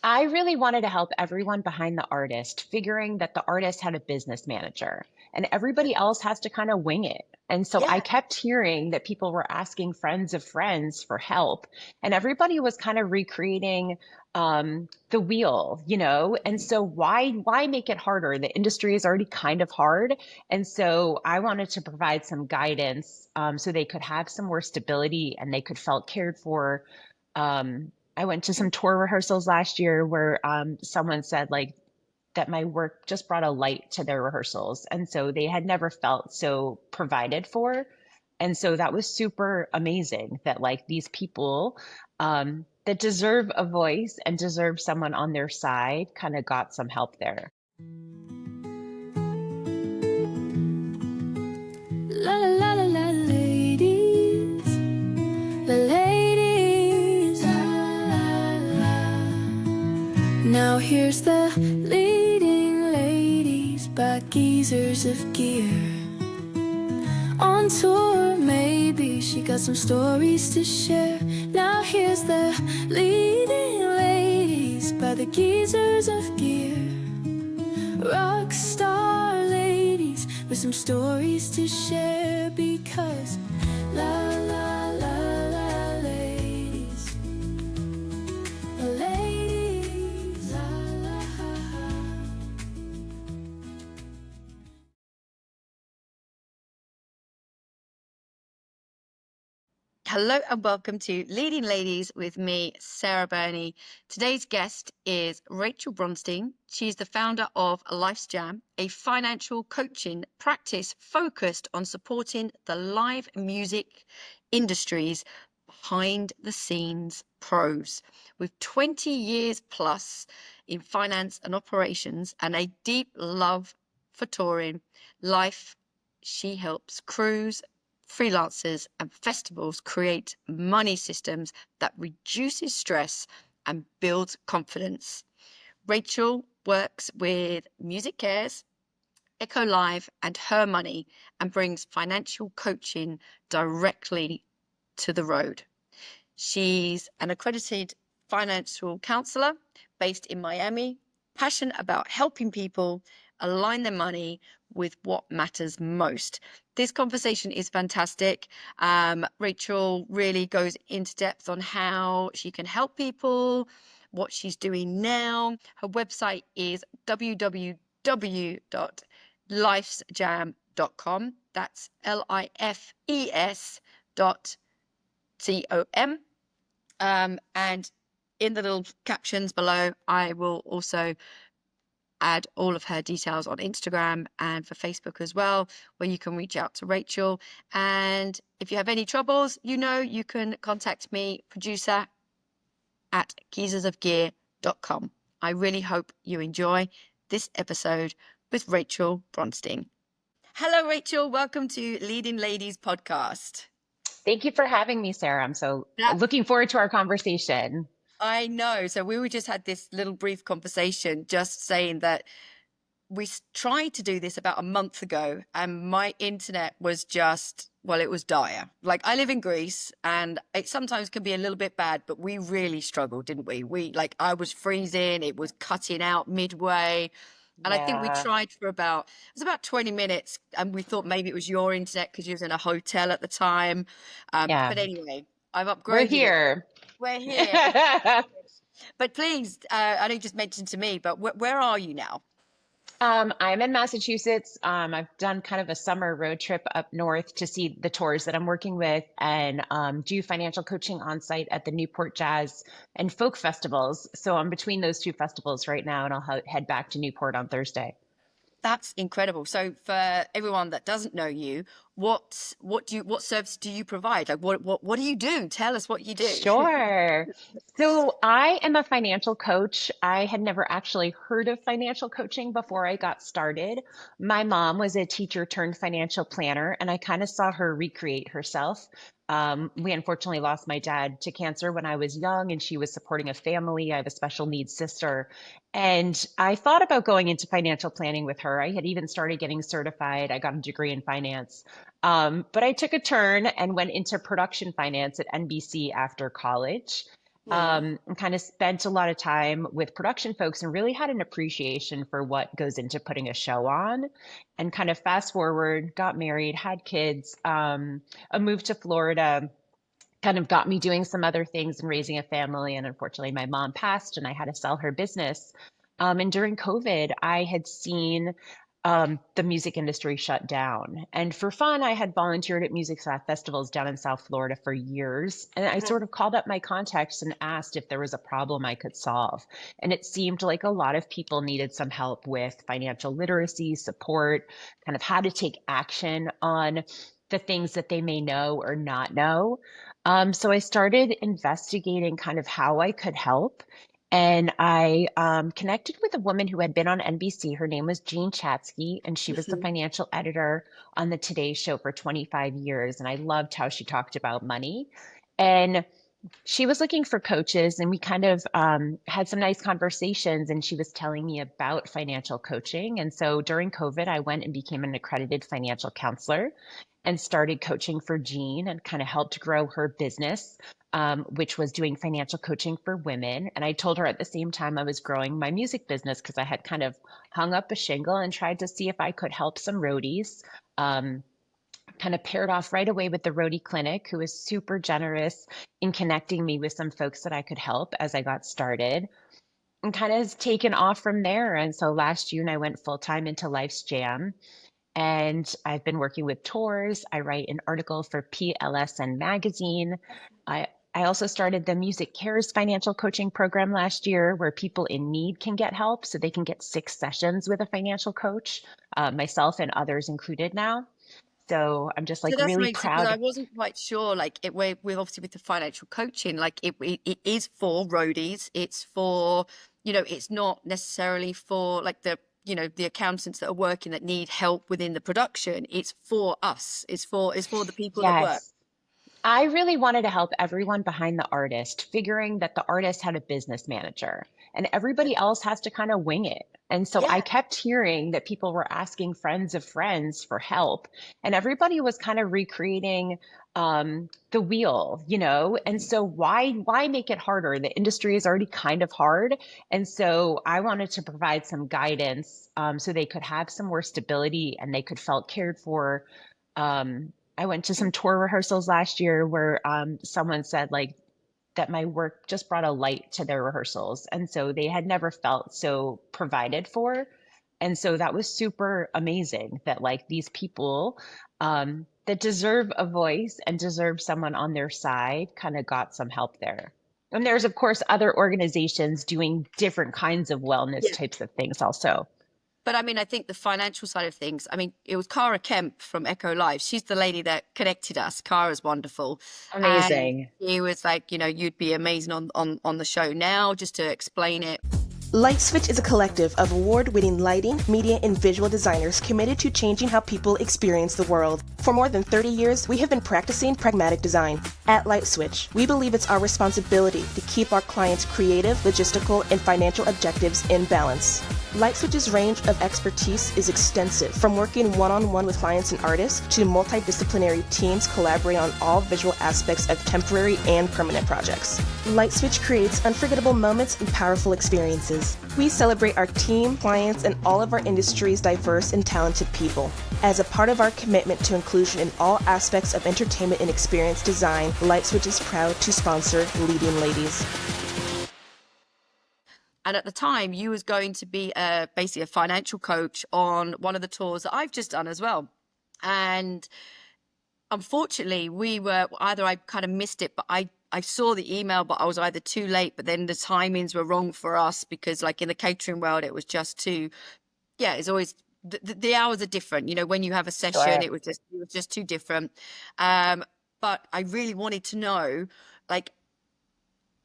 I really wanted to help everyone behind the artist, figuring that the artist had a business manager and everybody else has to kind of wing it. And so I Yeah, kept hearing that people were asking friends of friends for help, and everybody was kind of recreating the wheel, And so why make it harder? The industry is already kind of hard, and so I wanted to provide some guidance so they could have some more stability and they could felt cared for. I went to some tour rehearsals last year where someone said like that my work just brought a light to their rehearsals. And so they had never felt so provided for. And so that was super amazing that like these people that deserve a voice and deserve someone on their side kind of got some help there. La la la la la, ladies, the ladies. La, la, la. Now here's the leading ladies by geezers of gear. On tour, maybe she got some stories to share. Now here's the leading ladies by the geezers of gear. Rock star ladies with some stories to share, because la la la la ladies, the ladies, la la. hello and welcome to Leading Ladies with me, Sarah Burney. Today's guest is Rachael Bronstein. She's the founder of Life's Jam, a financial coaching practice focused on supporting the live music industry's behind the scenes pros. With 20 years plus in finance and operations and a deep love for touring, she helps crews, freelancers and festivals create money systems that reduces stress and builds confidence. Rachael works with MusiCares, ECCHO Live and HerMoney and brings financial coaching directly to the road. She's an accredited financial counselor based in Miami, passionate about helping people align their money with what matters most. This conversation is fantastic. Rachael really goes into depth on how she can help people, what she's doing now. Her website is www.lifesjam.com. That's LIFES.com. And in the little captions below, I will also add all of her details on Instagram and for Facebook as well, where you can reach out to Rachael. And if you have any troubles, you can contact me, producer at geezersofgear.com. I really hope you enjoy this episode with Rachael Bronstein. Hello, Rachael. Welcome to Leading Ladies podcast. Thank you for having me, Sarah. I'm so That looking forward to our conversation. I know. So we just had this little brief conversation just saying that we tried to do this about a month ago and my internet was just, well, it was dire. Like I live in Greece and it sometimes can be a little bit bad, but we really struggled, didn't we? I was freezing, it was cutting out midway. And I think we Yeah. tried for it was about 20 minutes and we thought maybe it was your internet because you was in a hotel at the time. Yeah. But anyway, I've We're upgraded it. here. We're here. But please, I know you just mentioned to me, but where are you now? I'm in Massachusetts. I've done kind of a summer road trip up north to see the tours that I'm working with and do financial coaching on site at the Newport Jazz and Folk Festivals. So I'm between those two festivals right now, and I'll head back to Newport on Thursday. That's incredible. So for everyone that doesn't know you, what service do you provide? Like what do you do? Tell us what you do. Sure. So I am a financial coach. I had never actually heard of financial coaching before I got started. My mom was a teacher turned financial planner, and I kind of saw her recreate herself. We unfortunately lost my dad to cancer when I was young, and she was supporting a family. I have a special needs sister. And I thought about going into financial planning with her. I had even started getting certified. I got a degree in finance. But I took a turn and went into production finance at NBC after college. Yeah. And kind of spent a lot of time with production folks and really had an appreciation for what goes into putting a show on. And kind of fast forward, got married, had kids, a move to Florida kind of got me doing some other things and raising a family. And unfortunately, my mom passed and I had to sell her business. And during COVID, I had seen the music industry shut down. And for fun, I had volunteered at music festivals down in South Florida for years. And I Mhm. sort of called up my contacts and asked if there was a problem I could solve. And it seemed like a lot of people needed some help with financial literacy, support, kind of how to take action on the things that they may know or not know. So I started investigating kind of how I could help. And I connected with a woman who had been on NBC. Her name was Jean Chatsky, and she was the Mhm. financial editor on the Today Show for 25 years. And I loved how she talked about money. And she was looking for coaches, and we kind of had some nice conversations. And she was telling me about financial coaching. And so during COVID, I went and became an accredited financial counselor and started coaching for Jean and kind of helped grow her business, which was doing financial coaching for women. And I told her at the same time I was growing my music business because I had kind of hung up a shingle and tried to see if I could help some roadies. Um, Kind of paired off right away with the roadie clinic, who was super generous in connecting me with some folks that I could help as I got started, and kind of has taken off from there. And so last June, I went full time into Life's Jam, and I've been working with tours. I write an article for PLSN magazine. I also started the MusiCares financial coaching program last year, where people in need can get help. So they can get 6 sessions with a financial coach, myself and others included now. So I'm just So like that's really amazing because I proud. wasn't quite sure. Like we're obviously with the financial coaching, like it is for roadies. It's for, it's not necessarily for like the accountants that are working that need help within the production. It's for us. It's for the people that work. Yes. I really wanted to help everyone behind the artist, figuring that the artist had a business manager and Yeah. everybody else has to kind of wing it. And so I Yeah. kept hearing that people were asking friends of friends for help, and everybody was kind of recreating the wheel, you know? And so why make it harder? The industry is already kind of hard. And so I wanted to provide some guidance so they could have some more stability and they could felt cared for. I went to some tour rehearsals last year where someone said like that my work just brought a light to their rehearsals. And so they had never felt so provided for. And so that was super amazing that like these people that deserve a voice and deserve someone on their side kind of got some help there. And there's, of course, other organizations doing different kinds of wellness Yeah. types of things also. But I mean, I think the financial side of things, I mean, it was Cara Kemp from Echo Live. She's the lady that connected us. Cara's wonderful. And Amazing. he was like, you'd be amazing on the show now, just to explain it. LightSwitch is a collective of award-winning lighting, media, and visual designers committed to changing how people experience the world. For more than 30 years, we have been practicing pragmatic design. At LightSwitch, we believe it's our responsibility to keep our clients' creative, logistical, and financial objectives in balance. LightSwitch's range of expertise is extensive, from working one-on-one with clients and artists to multidisciplinary teams collaborating on all visual aspects of temporary and permanent projects. LightSwitch creates unforgettable moments and powerful experiences. We celebrate our team, clients, and all of our industry's diverse and talented people. As a part of our commitment to inclusion in all aspects of entertainment and experience design, LightSwitch is proud to sponsor Leading Ladies. And at the time, you was going to be basically a financial coach on one of the tours that I've just done as well. And unfortunately, we were either I kind of missed it, but I saw the email, but I was either too late, but then the timings were wrong for us because like in the catering world, it was just too, yeah, it's always the hours are different. When you have a session, Sure. it was just too different. But I really wanted to know, like,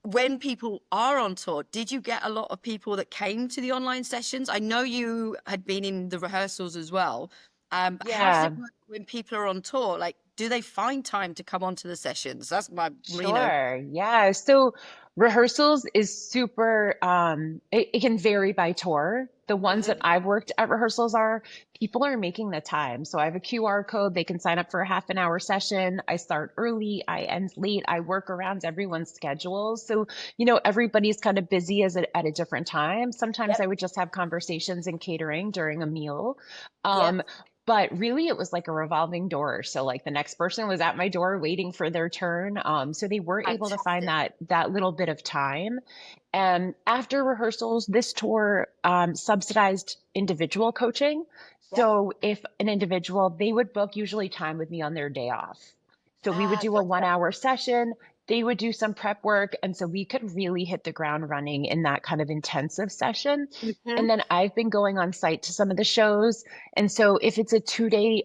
when people are on tour, did you get a lot of people that came to the online sessions? I know you had been in the rehearsals as well. But how does Yeah. it work when people are on tour? Like, do they find time to come onto the sessions? That's my. Sure. Yeah. So Rehearsals is super, it can vary by tour. The ones that Mhm. I've worked at rehearsals are people are making the time. So I have a QR code. They can sign up for a half an hour session. I start early, I end late. I work around everyone's schedules. So, everybody's kind of busy at a different time. Sometimes Yep. I would just have conversations in catering during a meal. Yep. Um, but really, it was like a revolving door. So like the next person was at my door waiting for their turn. So they were able to find Fantastic. that little bit of time. And after rehearsals, this tour subsidized individual coaching. Yep. So if an individual, they would book usually time with me on their day off. So we would Ah, do a one gotcha. hour session. They would do some prep work. And so we could really hit the ground running in that kind of intensive session. Hmm. And then I've been going on site to some of the shows. And so if it's a 2 day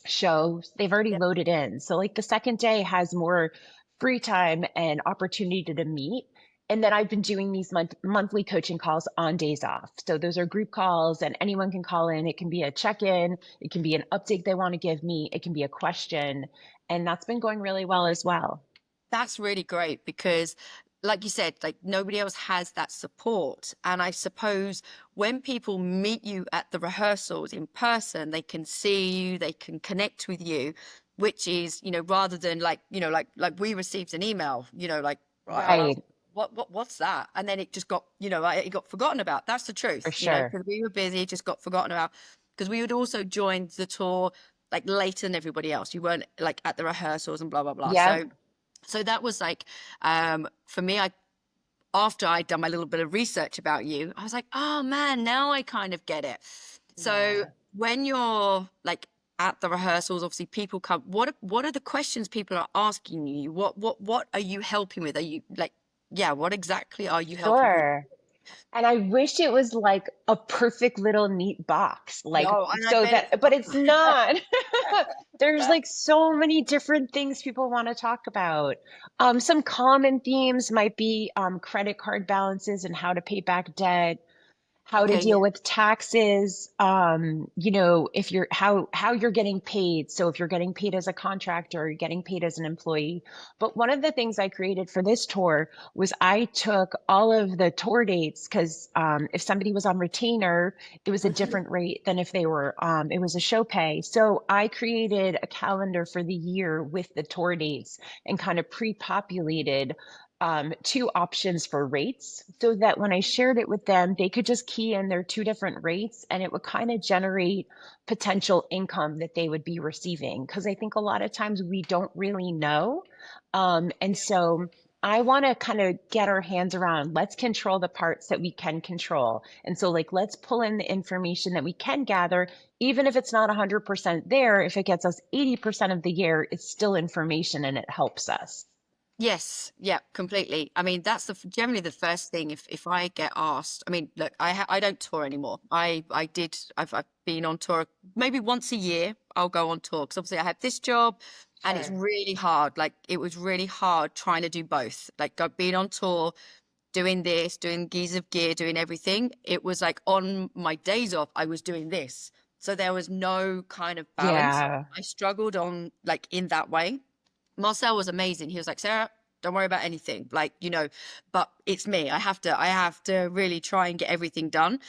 show, they've already Yep. loaded in. So like the second day has more free time and opportunity to meet. And then I've been doing these monthly coaching calls on days off. So those are group calls and anyone can call in. It can be a check-in, it can be an update they want to give me, it can be a question. And that's been going really well as well. That's really great because, like you said, like nobody else has that support. And I suppose when people meet you at the rehearsals in person, they can see you, they can connect with you, which is, rather than like, like we received an email, like, right, and I was, Right, what's that? And then it just got, it got forgotten about. That's the for truth, sure. because we were busy, it just got forgotten about. Because we would also join the tour like later than everybody else. You weren't like at the rehearsals and blah, blah, blah. Yeah, So that was like, for me, after I'd done my little bit of research about you, I was like, oh man, now I kind of get it. So yeah. when you're like at the rehearsals, obviously people come, what are the questions people are asking you? What are you helping with? Are you like, yeah, what exactly are you helping with? Sure. And I wish it was like a perfect little neat box, like No, and I so bet it's that, but not. it's not. There's like so many different things people want to talk about. Some common themes might be credit card balances and how to pay back debt, how to Okay, yeah. deal with taxes, if you're how you're getting paid. So if you're getting paid as a contractor or you're getting paid as an employee. But one of the things I created for this tour was I took all of the tour dates because if somebody was on retainer, it was a Mhm. different rate than if they were it was a show pay. So I created a calendar for the year with the tour dates and kind of pre-populated two options for rates so that when I shared it with them, they could just key in their two different rates and it would kind of generate potential income that they would be receiving. Because I think a lot of times we don't really know. And so I want to kind of get our hands around, let's control the parts that we can control. And so, like, let's pull in the information that we can gather, even if it's not 100% there, if it gets us 80% of the year, it's still information and it helps us. Yes, yeah, completely. I mean, that's generally the first thing if I get asked. I mean, look, I don't tour anymore. I've been on tour maybe once a year. I'll go on tour because obviously I have this job, and it's Sure. really hard. Like it was really hard trying to do both. Like I've been on tour, doing this, doing Geese of Gear, doing everything. It was like on my days off, I was doing this. So there was no kind of balance. Yeah. I struggled on like in that way. Marcel was amazing. He was like, Sarah, don't worry about anything. Like, but it's me. I have to really try and get everything done.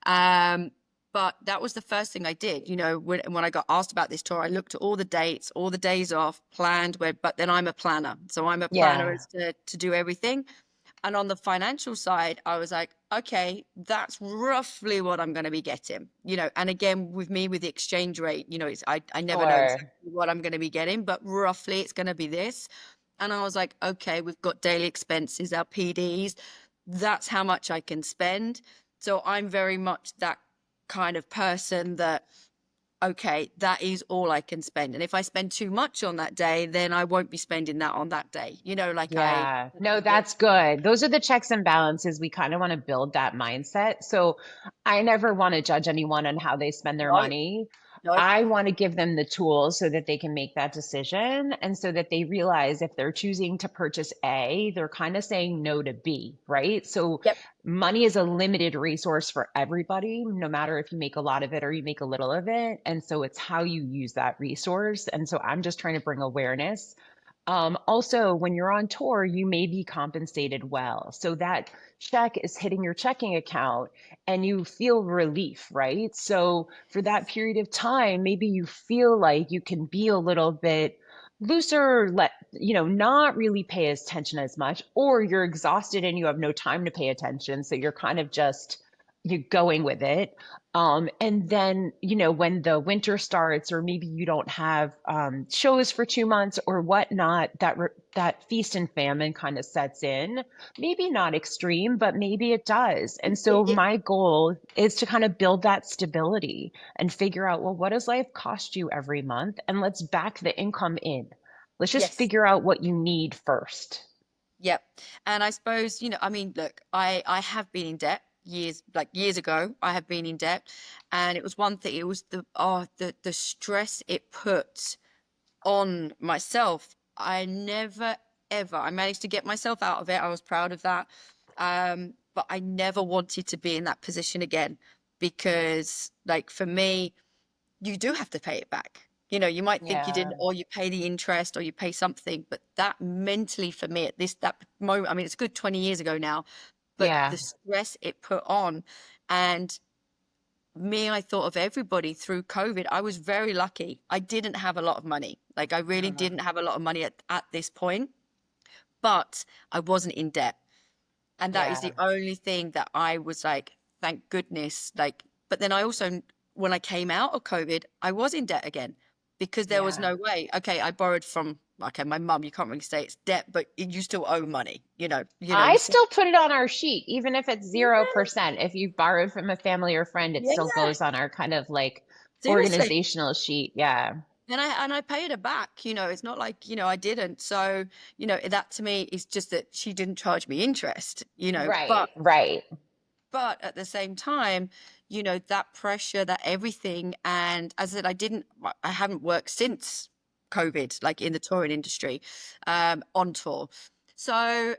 Um, but that was the first thing I did. When I got asked about this tour, I looked at all the dates, all the days off, planned but then I'm a planner. So I'm a planner Yeah. as to do everything. And on the financial side, I was like, okay, that's roughly what I'm going to be getting, and again, with me, with the exchange rate, I never know Sure. exactly what I'm going to be getting, but roughly it's going to be this. And I was like, okay, we've got daily expenses, our PDs, that's how much I can spend. So I'm very much that kind of person that, okay, that is all I can spend. And if I spend too much on that day, then I won't be spending that on that day. Like Yeah, no, yeah, that's good. Those are the checks and balances. We kind of want to build that mindset. So I never want to judge anyone on how they spend their no, money. no, I want to give them the tools so that they can make that decision and so that they realize if they're choosing to purchase A, they're kind of saying no to B, right? So yep. money is a limited resource for everybody, no matter if you make a lot of it or you make a little of it. And so it's how you use that resource. And so I'm just trying to bring awareness. Also, when you're on tour, you may be compensated well. So that check is hitting your checking account and you feel relief, right? So for that period of time, maybe you feel like you can be a little bit looser, not really pay attention as much, or you're exhausted and you have no time to pay attention. So you're kind of just you're going with it. And then, when the winter starts, or maybe you don't have shows for 2 months or whatnot, that feast and famine kind of sets in. Maybe not extreme, but maybe it does. And so It- my goal is to kind of build that stability and figure out, well, what does life cost you every month? And let's back the income in. Let's just yes. figure out what you need first. Yep. And I suppose, I mean, look, I have been in debt years ago. I have been in debt, and it was one thing. It was the stress it put on myself. I never ever, I managed to get myself out of it. I was proud of that. But I never wanted to be in that position again, because like for me, you do have to pay it back. You might think you Yeah. didn't, or you pay the interest, or you pay something, but that mentally for me at that moment, I mean, it's a good 20 years ago now, but Yeah. the stress it put on, and me, I thought of everybody through COVID. I was very lucky. I didn't have a lot of money. Like I really Uh, didn't have a lot of money at this point, but I wasn't in debt. And that is yeah. the only thing that I was like, thank goodness. Like, but then I also, when I came out of COVID, I was in debt again, because there was Yeah. no way. Okay, I borrowed from, okay, my mum. You can't really say it's debt, but you still owe money. You I still. still put it on our sheet, even if it's Yeah, 0%. If you borrowed from a family or friend, it still yeah, goes on our kind of like seriously. organizational sheet. Yeah. And I paid her back. It's not like, I didn't. So, that to me is just that she didn't charge me interest, Right. Right. but at the same time, that pressure, that everything. And as I said, I haven't worked since COVID, like in the touring industry, on tour. So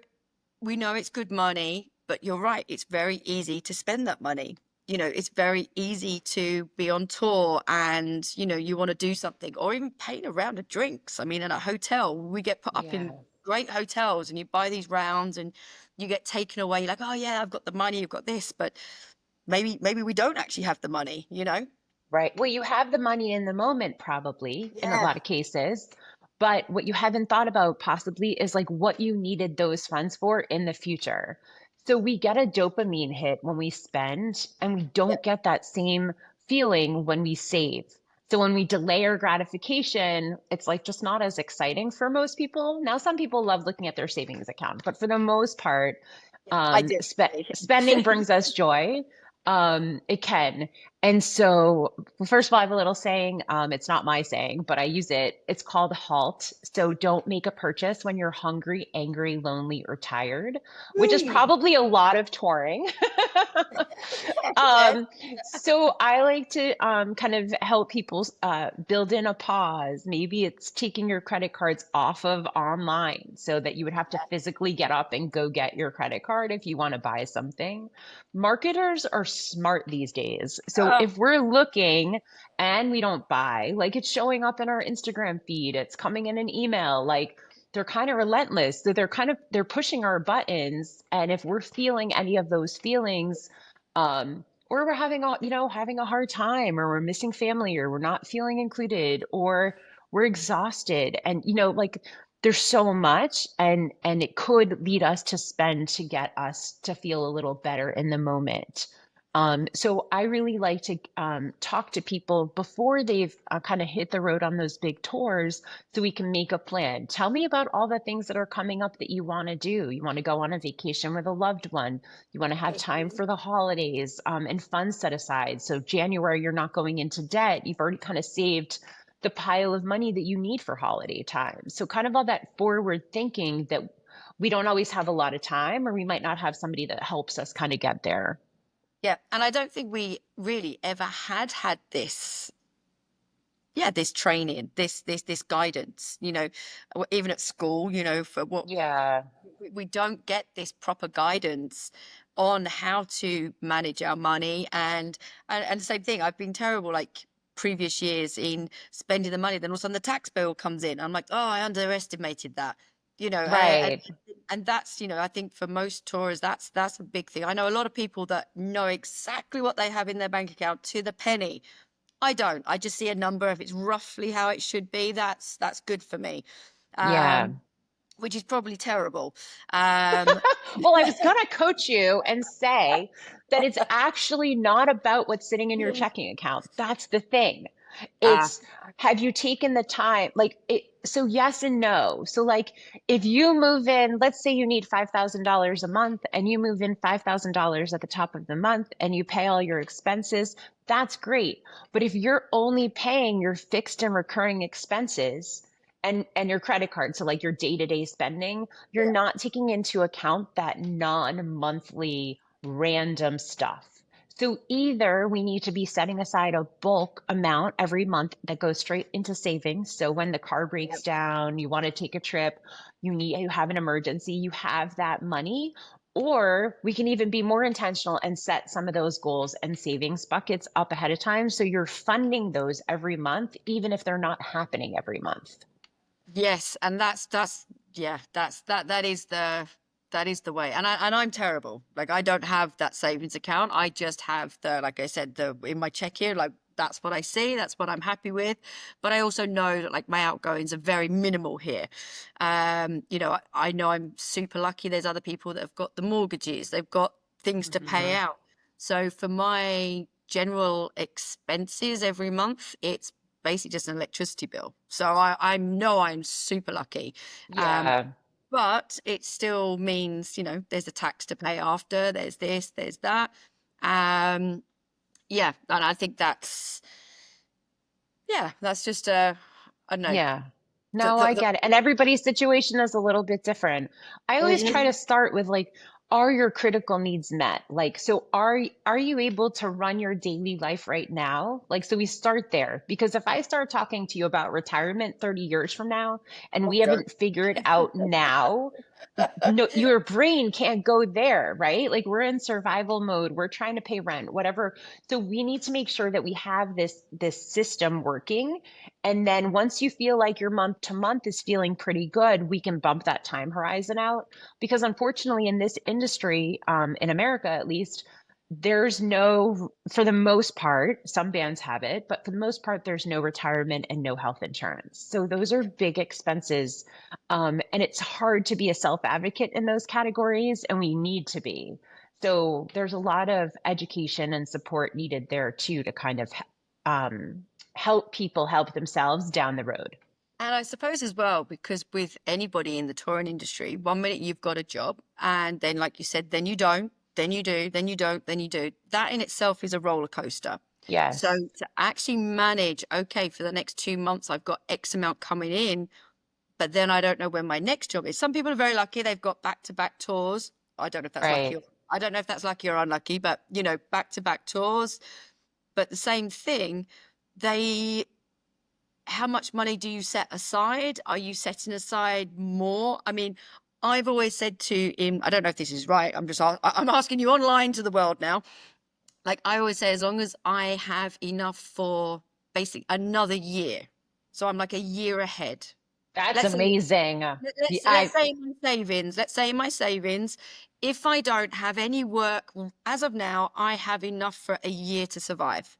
we know it's good money, but you're right. It's very easy to spend that money. It's very easy to be on tour and, you want to do something, or even paying a round of drinks. I mean, in a hotel, we get put up in Yeah. great hotels and you buy these rounds and you get taken away. You're like, oh yeah, I've got the money, you've got this, but maybe we don't actually have the money. Right. Well, you have the money in the moment, probably in a Yeah. lot of cases. But what you haven't thought about possibly is like what you needed those funds for in the future. So we get a dopamine hit when we spend, and we Yeah. don't get that same feeling when we save. So when we delay our gratification, it's like just not as exciting for most people. Now, some people love looking at their savings account, but for the most part, Yeah, I do. spending brings us joy. It can. And so, first of all, I have a little saying. It's not my saying, but I use it. It's called HALT. So, don't make a purchase when you're hungry, angry, lonely, or tired, which is Ooh. probably a lot of touring. Yeah. So I like to kind of help people build in a pause. Maybe it's taking your credit cards off of online so that you would have to physically get up and go get your credit card if you want to buy something. Marketers are smart these days. So Oh, if we're looking and we don't buy, like it's showing up in our Instagram feed, it's coming in an email, like they're kind of relentless. So they're pushing our buttons. And if we're feeling any of those feelings, or we're having a hard time, or we're missing family, or we're not feeling included, or we're exhausted, and like there's so much, and it could lead us to spend to get us to feel a little better in the moment. So I really like to talk to people before they've kind of hit the road on those big tours, so we can make a plan. Tell me about all the things that are coming up that you want to do. You want to go on a vacation with a loved one. You want to have time for the holidays, and funds set aside. So January, you're not going into debt. You've already kind of saved the pile of money that you need for holiday time. So kind of all that forward thinking that we don't always have a lot of time, or we might not have somebody that helps us kind of get there. yeah. And I don't think we really ever had this, yeah, this training, this guidance, even at school, for what Yeah. we don't get this proper guidance on how to manage our money. And the same thing, I've been terrible. Like, previous years in spending the money. Then all of a sudden the tax bill comes in. I'm like, oh, I underestimated that, Right. and that's, I think for most tourists, that's a big thing. I know a lot of people that know exactly what they have in their bank account to the penny. I don't. I just see a number. If it's roughly how it should be, that's good for me. Yeah. Um, which is probably terrible. Um, Well, I was going to coach you and say that it's actually not about what's sitting in your checking account. That's the thing. ah, It's have you taken the time? Like it, so yes and no. So like if you move in, let's say you need $5,000 a month and you move in $5,000 at the top of the month and you pay all your expenses, that's great. But if you're only paying your fixed and recurring expenses and your credit card, so like your day-to-day spending, you're yeah, not taking into account that non-monthly random stuff. So either we need to be setting aside a bulk amount every month that goes straight into savings. So when the car yeah. breaks down, you want to take a trip, you have an emergency, you have that money. Or we can even be more intentional and set some of those goals and savings buckets up ahead of time. So you're funding those every month, even if they're not happening every month. Yes, and that's yeah, that is the way. And I'm terrible. Like I don't have that savings account. I just have the, like I said, the in my check here, like that's what I see, that's what I'm happy with. But I also know that like my outgoings are very minimal here. I know I'm super lucky. There's other people that have got the mortgages, they've got things to pay Mhm. out. So for my general expenses every month, it's basically just an electricity bill. So I know I'm super lucky. Um, Yeah. but it still means, there's a tax to pay after, there's this, there's that. Um, yeah, and I think that's just I don't know. Yeah. The, No, the, I the, get it. And everybody's situation is a little bit different. I always try to Mhm. start with like, are your critical needs met? Like, so are you able to run your daily life right now? Like, so we start there because if I start talking to you about retirement 30 years from now and Oh, we God. haven't figured out now, no, your brain can't go there, right? Like we're in survival mode. We're trying to pay rent, whatever. So we need to make sure that we have this system working, and then once you feel like your month to month is feeling pretty good, we can bump that time horizon out. Because unfortunately, in this industry, in America at least, there's no, for the most part, some bands have it, but for the most part, there's no retirement and no health insurance. So those are big expenses. And it's hard to be a self advocate in those categories, and we need to be. So there's a lot of education and support needed there too to kind of um, help people help themselves down the road. And I suppose as well, because with anybody in the touring industry, 1 minute you've got a job, and then, like you said, then you don't, then you do, then you don't, then you do. That in itself is a roller coaster. So Yes. to actually manage, okay, for the next 2 months, I've got X amount coming in, but then I don't know when my next job is. Some people are very lucky; they've got back-to-back tours. I don't know if that's lucky. Right. I don't know if that's lucky or unlucky, but back-to-back tours. But the same thing, they how much money do you set aside? Are you setting aside more? I mean, I've always said to him, I don't know if this is right. I'm asking you online to the world now. Like I always say, as long as I have enough for basically another year. So I'm like a year ahead. That's Let's say, amazing. let's say in my savings, if I don't have any work as of now, I have enough for a year to survive.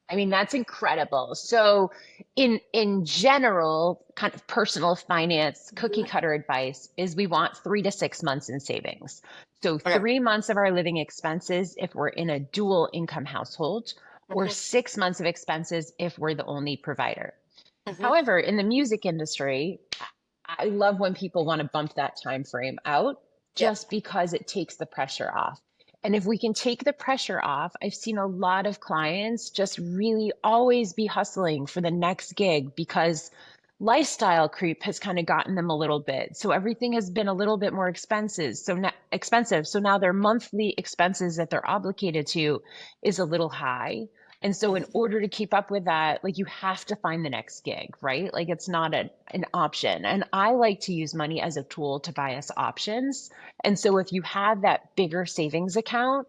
I mean, that's incredible. So in general, kind of personal finance, cookie Mhm. cutter advice is we want 3 to 6 months in savings. So Okay. 3 months of our living expenses if we're in a dual income household, or Mhm. 6 months of expenses if we're the only provider. Mhm. However, in the music industry, I love when people want to bump that time frame out Yep. just because it takes the pressure off. And if we can take the pressure off, I've seen a lot of clients just really always be hustling for the next gig because lifestyle creep has kind of gotten them a little bit. So everything has been a little bit more expensive. So now their monthly expenses that they're obligated to is a little high. And so in order to keep up with that, like you have to find the next gig, right? Like it's not an option. And I like to use money as a tool to buy us options. And so if you have that bigger savings account,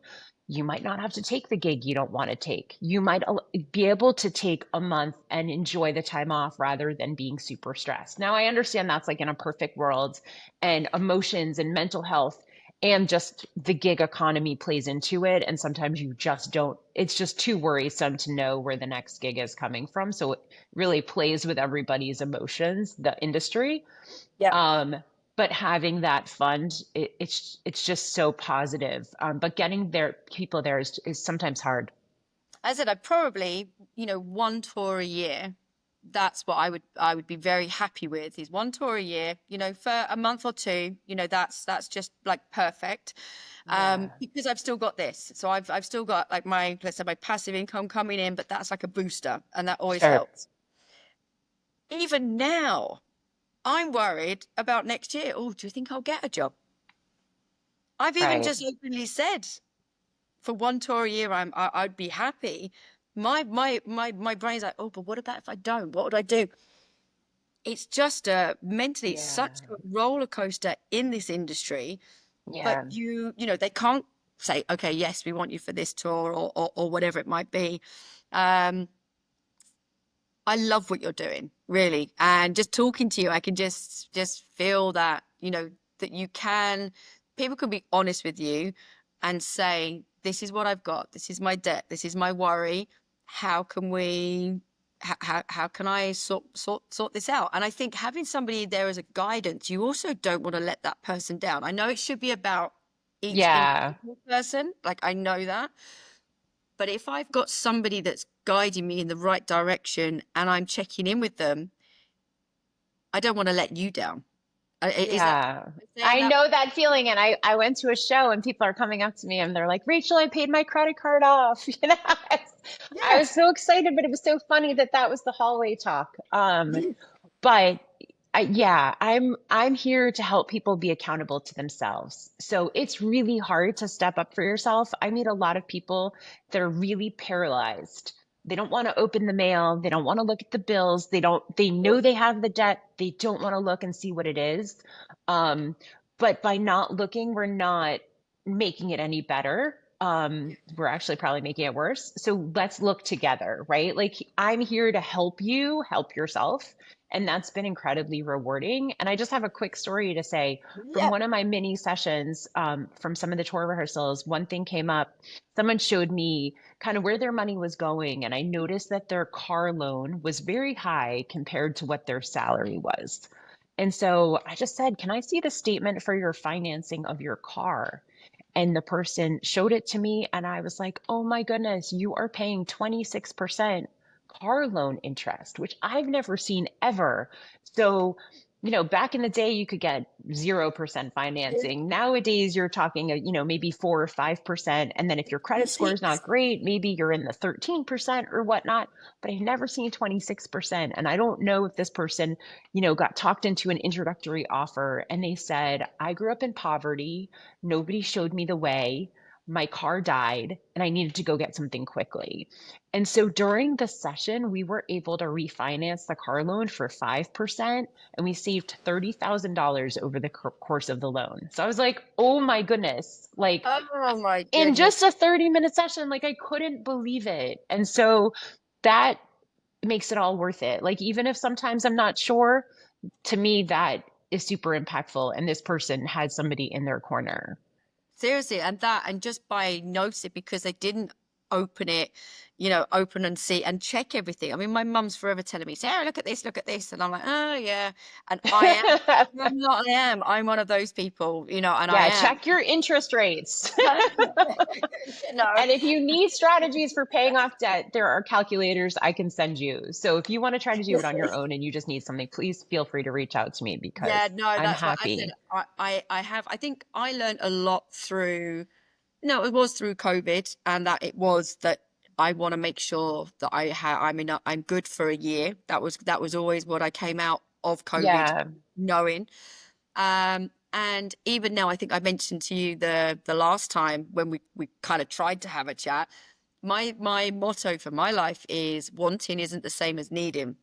You might not have to take the gig you don't want to take. You might be able to take a month and enjoy the time off rather than being super stressed. Now, I understand that's like in a perfect world, and emotions and mental health and just the gig economy plays into it. And sometimes you just don't, it's just too worrisome to know where the next gig is coming from. So it really plays with everybody's emotions, the industry. Yeah. But having that fund, it's just so positive. But getting there, people there is sometimes hard. I said I'd probably, one tour a year. That's what I would be very happy with, is one tour a year, for a month or two, that's just like perfect. Yeah. Because I've still got this. So I've still got like let's say my passive income coming in, but that's like a booster and that always Sure. helps. Even now, I'm worried about next year. Oh, do you think I'll get a job? I've even Right. just openly said, for one tour a year, I'd be happy. My brain's like, oh, but what about if I don't? What would I do? It's just mentally, it's Yeah. such a roller coaster in this industry. But Yeah. they can't say, okay, yes, we want you for this tour or whatever it might be. I love what you're doing, really. And just talking to you, I can just feel that, that people can be honest with you and say, this is what I've got. This is my debt. This is my worry. How can how can I sort this out? And I think having somebody there as a guidance, you also don't want to let that person down. I know it should be about each Yeah. individual person. Like, I know that. But if I've got somebody that's guiding me in the right direction and I'm checking in with them, I don't want to let you down. Is that Yeah. saying I that? know that feeling. And I went to a show and people are coming up to me and they're like, Rachel, I paid my credit card off. I Yeah. was so excited, but it was so funny that that was the hallway talk. But yeah, I'm here to help people be accountable to themselves. So it's really hard to step up for yourself. I meet a lot of people that are really paralyzed. They don't want to open the mail. They don't want to look at the bills. They know they have the debt. They don't want to look and see what it is. Um, but by not looking, we're not making it any better. We're actually probably making it worse. So let's look together, right? Like, I'm here to help you help yourself. And that's been incredibly rewarding. And I just have a quick story to say from Yeah. one of my mini sessions, from some of the tour rehearsals, one thing came up. Someone showed me kind of where their money was going. And I noticed that their car loan was very high compared to what their salary was. And so I just said, can I see the statement for your financing of your car? And the person showed it to me, and I was like, oh my goodness, you are paying 26% car loan interest, which I've never seen ever. So, back in the day, you could get 0% financing. Nowadays, you're talking, maybe 4 or 5%. And then if your credit score is not great, maybe you're in the 13% or whatnot. But I've never seen 26%. And I don't know if this person, got talked into an introductory offer and they said, I grew up in poverty. Nobody showed me the way. My car died and I needed to go get something quickly. And so during the session, we were able to refinance the car loan for 5%, and we saved $30,000 over the course of the loan. So I was like, oh my goodness, like Oh my in goodness. just a 30-minute session, like I couldn't believe it. And so that makes it all worth it. Like, even if sometimes I'm not sure, to me, that is super impactful. And this person had somebody in their corner. Seriously, and just by noticing, because they didn't open it, open and see and check everything. I mean, my mum's forever telling me, Sarah, look at this. And I'm like, oh yeah. And I'm one of those people, and I Yeah, am. check your interest rates. No. And if you need strategies for paying off debt, there are calculators I can send you. So if you want to try to do it on your own and you just need something, please feel free to reach out to me Yeah, because no, I'm that's what I said. happy. I think I learned a lot through, no, it was through COVID, and that it was that I want to make sure that I'm good for a year. That was always what I came out of COVID Yeah. knowing. And even now, I think I mentioned to you the last time when we kind of tried to have a chat. My motto for my life is wanting isn't the same as needing.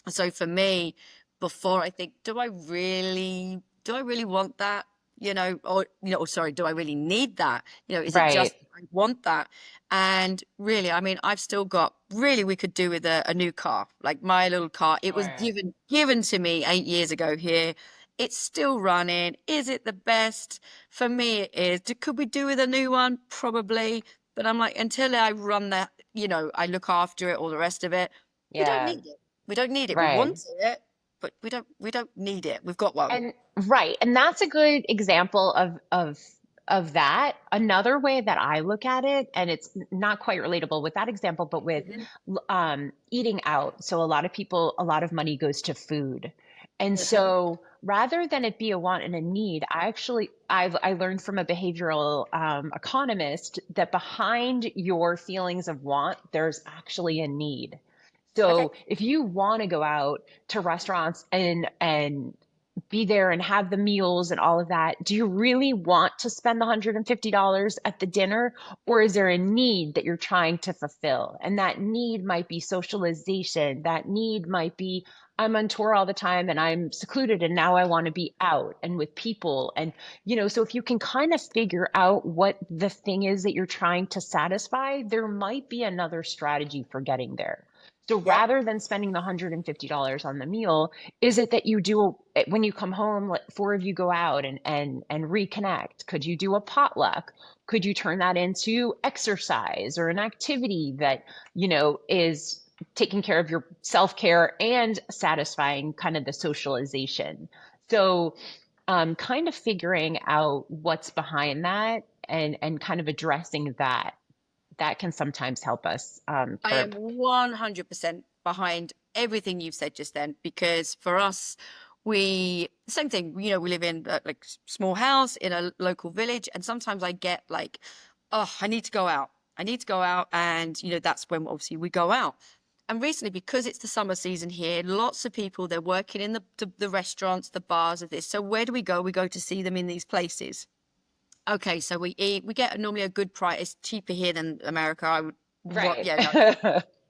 So for me, before I think, do I really want that? or sorry, do I really need that? Is it Right. just I want that? And really, I mean, I've still got, really, we could do with a new car. Like my little car, it was Sure. given to me 8 years ago here. It's still running. Is it the best? For me, it is. Could we do with a new one? Probably. But I'm like, until I run that, I look after it, all the rest of it, we don't Yeah. need it. We don't need it. We Right. want it, but we don't need it. We've got one. And right. And that's a good example of that. Another way that I look at it, and it's not quite relatable with that example, but with Mhm. eating out. So a lot of people, a lot of money goes to food. And Mhm. so rather than it be a want and a need, I learned from a behavioral economist that behind your feelings of want, there's actually a need. Okay. So if you want to go out to restaurants and be there and have the meals and all of that, do you really want to spend the $150 at the dinner? Or is there a need that you're trying to fulfill? And that need might be socialization. That need might be, I'm on tour all the time and I'm secluded and now I want to be out and with people. And, so if you can kind of figure out what the thing is that you're trying to satisfy, there might be another strategy for getting there. So Yep. rather than spending the $150 on the meal, is it that you do when you come home, like four of you go out and reconnect? Could you do a potluck? Could you turn that into exercise or an activity that, is taking care of your self-care and satisfying kind of the socialization? So kind of figuring out what's behind that and kind of addressing that can sometimes help us I am curb. 100% behind everything you've said just then, because for us, same thing, we live in like small house in a local village. And sometimes I get like, oh, I need to go out. I need to go out. And, that's when obviously we go out. And recently, because it's the summer season here, lots of people, they're working in the restaurants, the bars of this. So where do we go? We go to see them in these places. Okay, so we eat, we get normally a good price. It's cheaper here than America. Right. Yeah, no,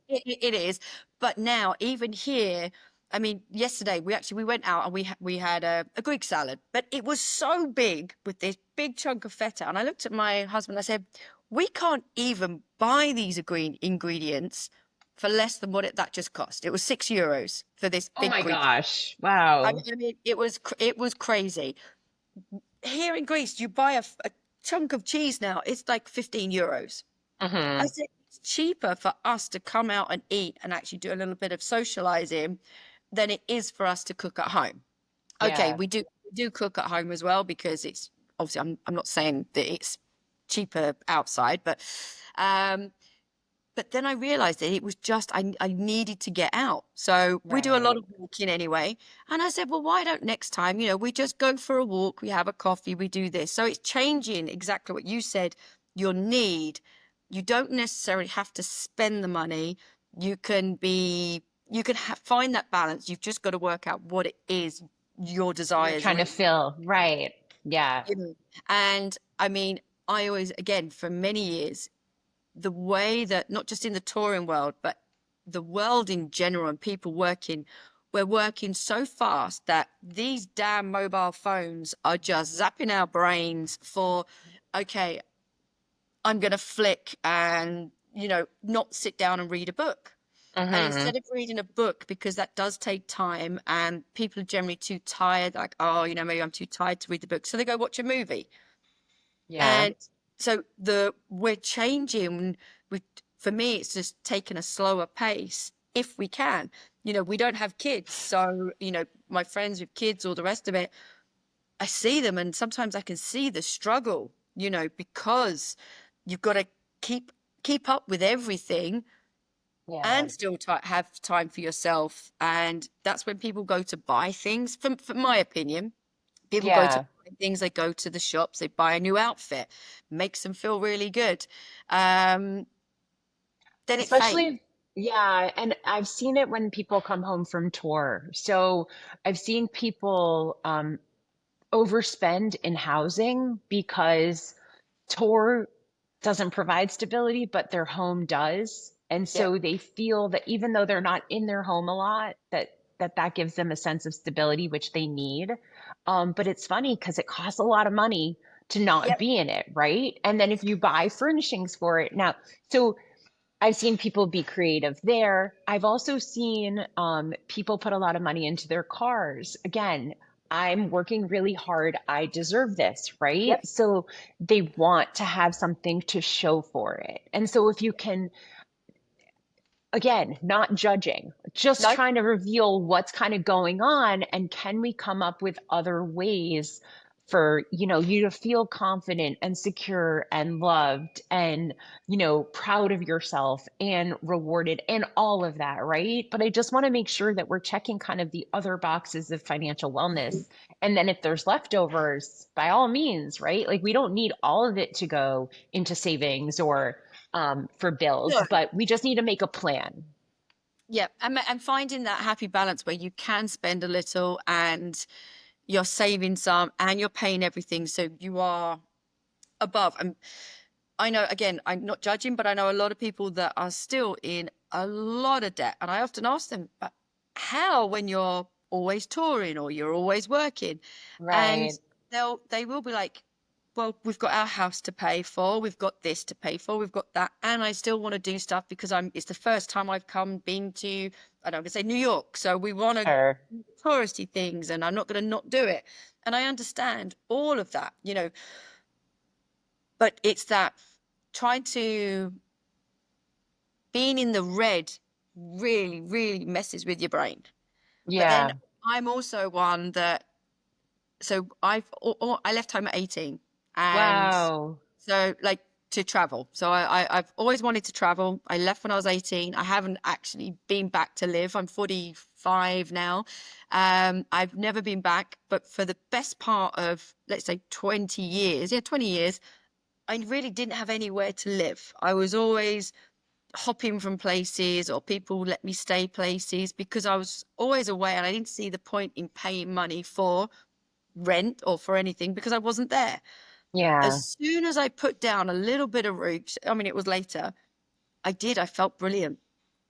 it is. But now, even here, I mean, yesterday we went out and we had a Greek salad, but it was so big with this big chunk of feta. And I looked at my husband, I said, we can't even buy these green ingredients for less than that just cost. It was €6 for this Oh big my Greek. gosh. I Wow. mean, it was crazy. Here in Greece, you buy a chunk of cheese now, it's like €15. I Hmm. said it's cheaper for us to come out and eat and actually do a little bit of socializing than it is for us to cook at home. Okay, Yeah. we do cook at home as well, because it's obviously, I'm not saying that it's cheaper outside, um but then I realized that it was just I needed to get out. So we do a lot Right. of walking anyway. And I said, well, why don't next time, we just go for a walk, we have a coffee, we do this. So it's changing exactly what you said, your need. You don't necessarily have to spend the money. You can find that balance. You've just got to work out what it is your You're desires trying to really. fill. Right. Yeah. And I mean, I always, again, for many years, the way that not just in the touring world, but the world in general, and people working, we're working so fast that these damn mobile phones are just zapping our brains for, okay, I'm going to flick and, not sit down and read a book. And Hmm. instead of reading a book, because that does take time and people are generally too tired, like, oh, maybe I'm too tired to read the book. So they go watch a movie. Yeah. And so we're changing. We, for me, it's just taking a slower pace if we can. We don't have kids, so my friends with kids, all the rest of it, I see them, and sometimes I can see the struggle. Because you've got to keep keep up with everything Yeah. and still have time for yourself. And that's when people go to buy things. For my opinion, people go to Yeah. buy things, they go to the shops, they buy a new outfit, makes them feel really good. Um, then it fades. Especially, yeah. And I've seen it when people come home from tour. So I've seen people overspend in housing because tour doesn't provide stability, but their home does. And Yep. so they feel that even though they're not in their home a lot, that that gives them a sense of stability, which they need. But it's funny because it costs a lot of money to not Yep. be in it, right? And then if you buy furnishings for it now, so I've seen people be creative there. I've also seen people put a lot of money into their cars. Again, I'm working really hard. I deserve this, right? Yep. So they want to have something to show for it. And so if you can, again, not judging, just No. trying to reveal what's kind of going on, and can we come up with other ways for, you to feel confident and secure and loved and, proud of yourself and rewarded and all of that, right? But I just want to make sure that we're checking kind of the other boxes of financial wellness. And then if there's leftovers, by all means, right? Like we don't need all of it to go into savings or for bills, No. but we just need to make a plan. Yeah, and finding that happy balance where you can spend a little and you're saving some and you're paying everything, so you are above. And I know, again, I'm not judging, but I know a lot of people that are still in a lot of debt, and I often ask them, but how, when you're always touring or you're always working? And Right. they will be like, well, we've got our house to pay for, we've got this to pay for, we've got that, and I still want to do stuff because it's the first time I've been to, I don't know, say New York, so we want to Sure. touristy things, and I'm not going to not do it. And I understand all of that, but it's that trying to being in the red really, really messes with your brain. But then Yeah. I'm also one that, so I left home at 18, and Wow. so like to travel. So I've always wanted to travel. I left when I was 18. I haven't actually been back to live. I'm 45 now. I've never been back, but for the best part of, let's say 20 years, 20 years, I really didn't have anywhere to live. I was always hopping from places, or people let me stay places because I was always away, and I didn't see the point in paying money for rent or for anything because I wasn't there. Yeah. As soon as I put down a little bit of roots, I mean, it was later, I felt brilliant.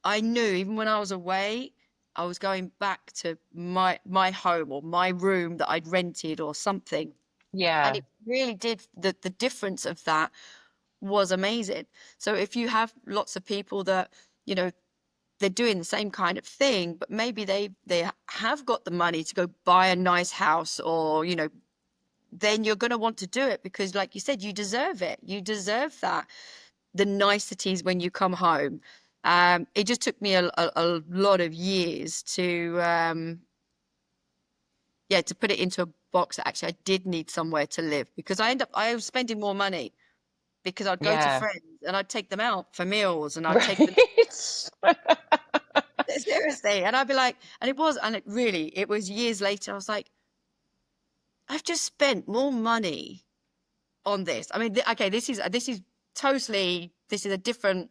I knew even when I was away, I was going back to my home or my room that I'd rented or something. And Yeah. it really did, the difference of that was amazing. So if you have lots of people that, they're doing the same kind of thing, but maybe they have got the money to go buy a nice house, or, then you're going to want to do it because, like you said, you deserve it. You deserve that, the niceties when you come home. It just took me a lot of years to put it into a box that actually I did need somewhere to live, because I was spending more money because I'd go to Yeah. friends and I'd take them out for meals, and I'd take them Right. seriously, and I'd be like, it was years later, I was like, I've just spent more money on this. I mean, okay, this is totally, this is a different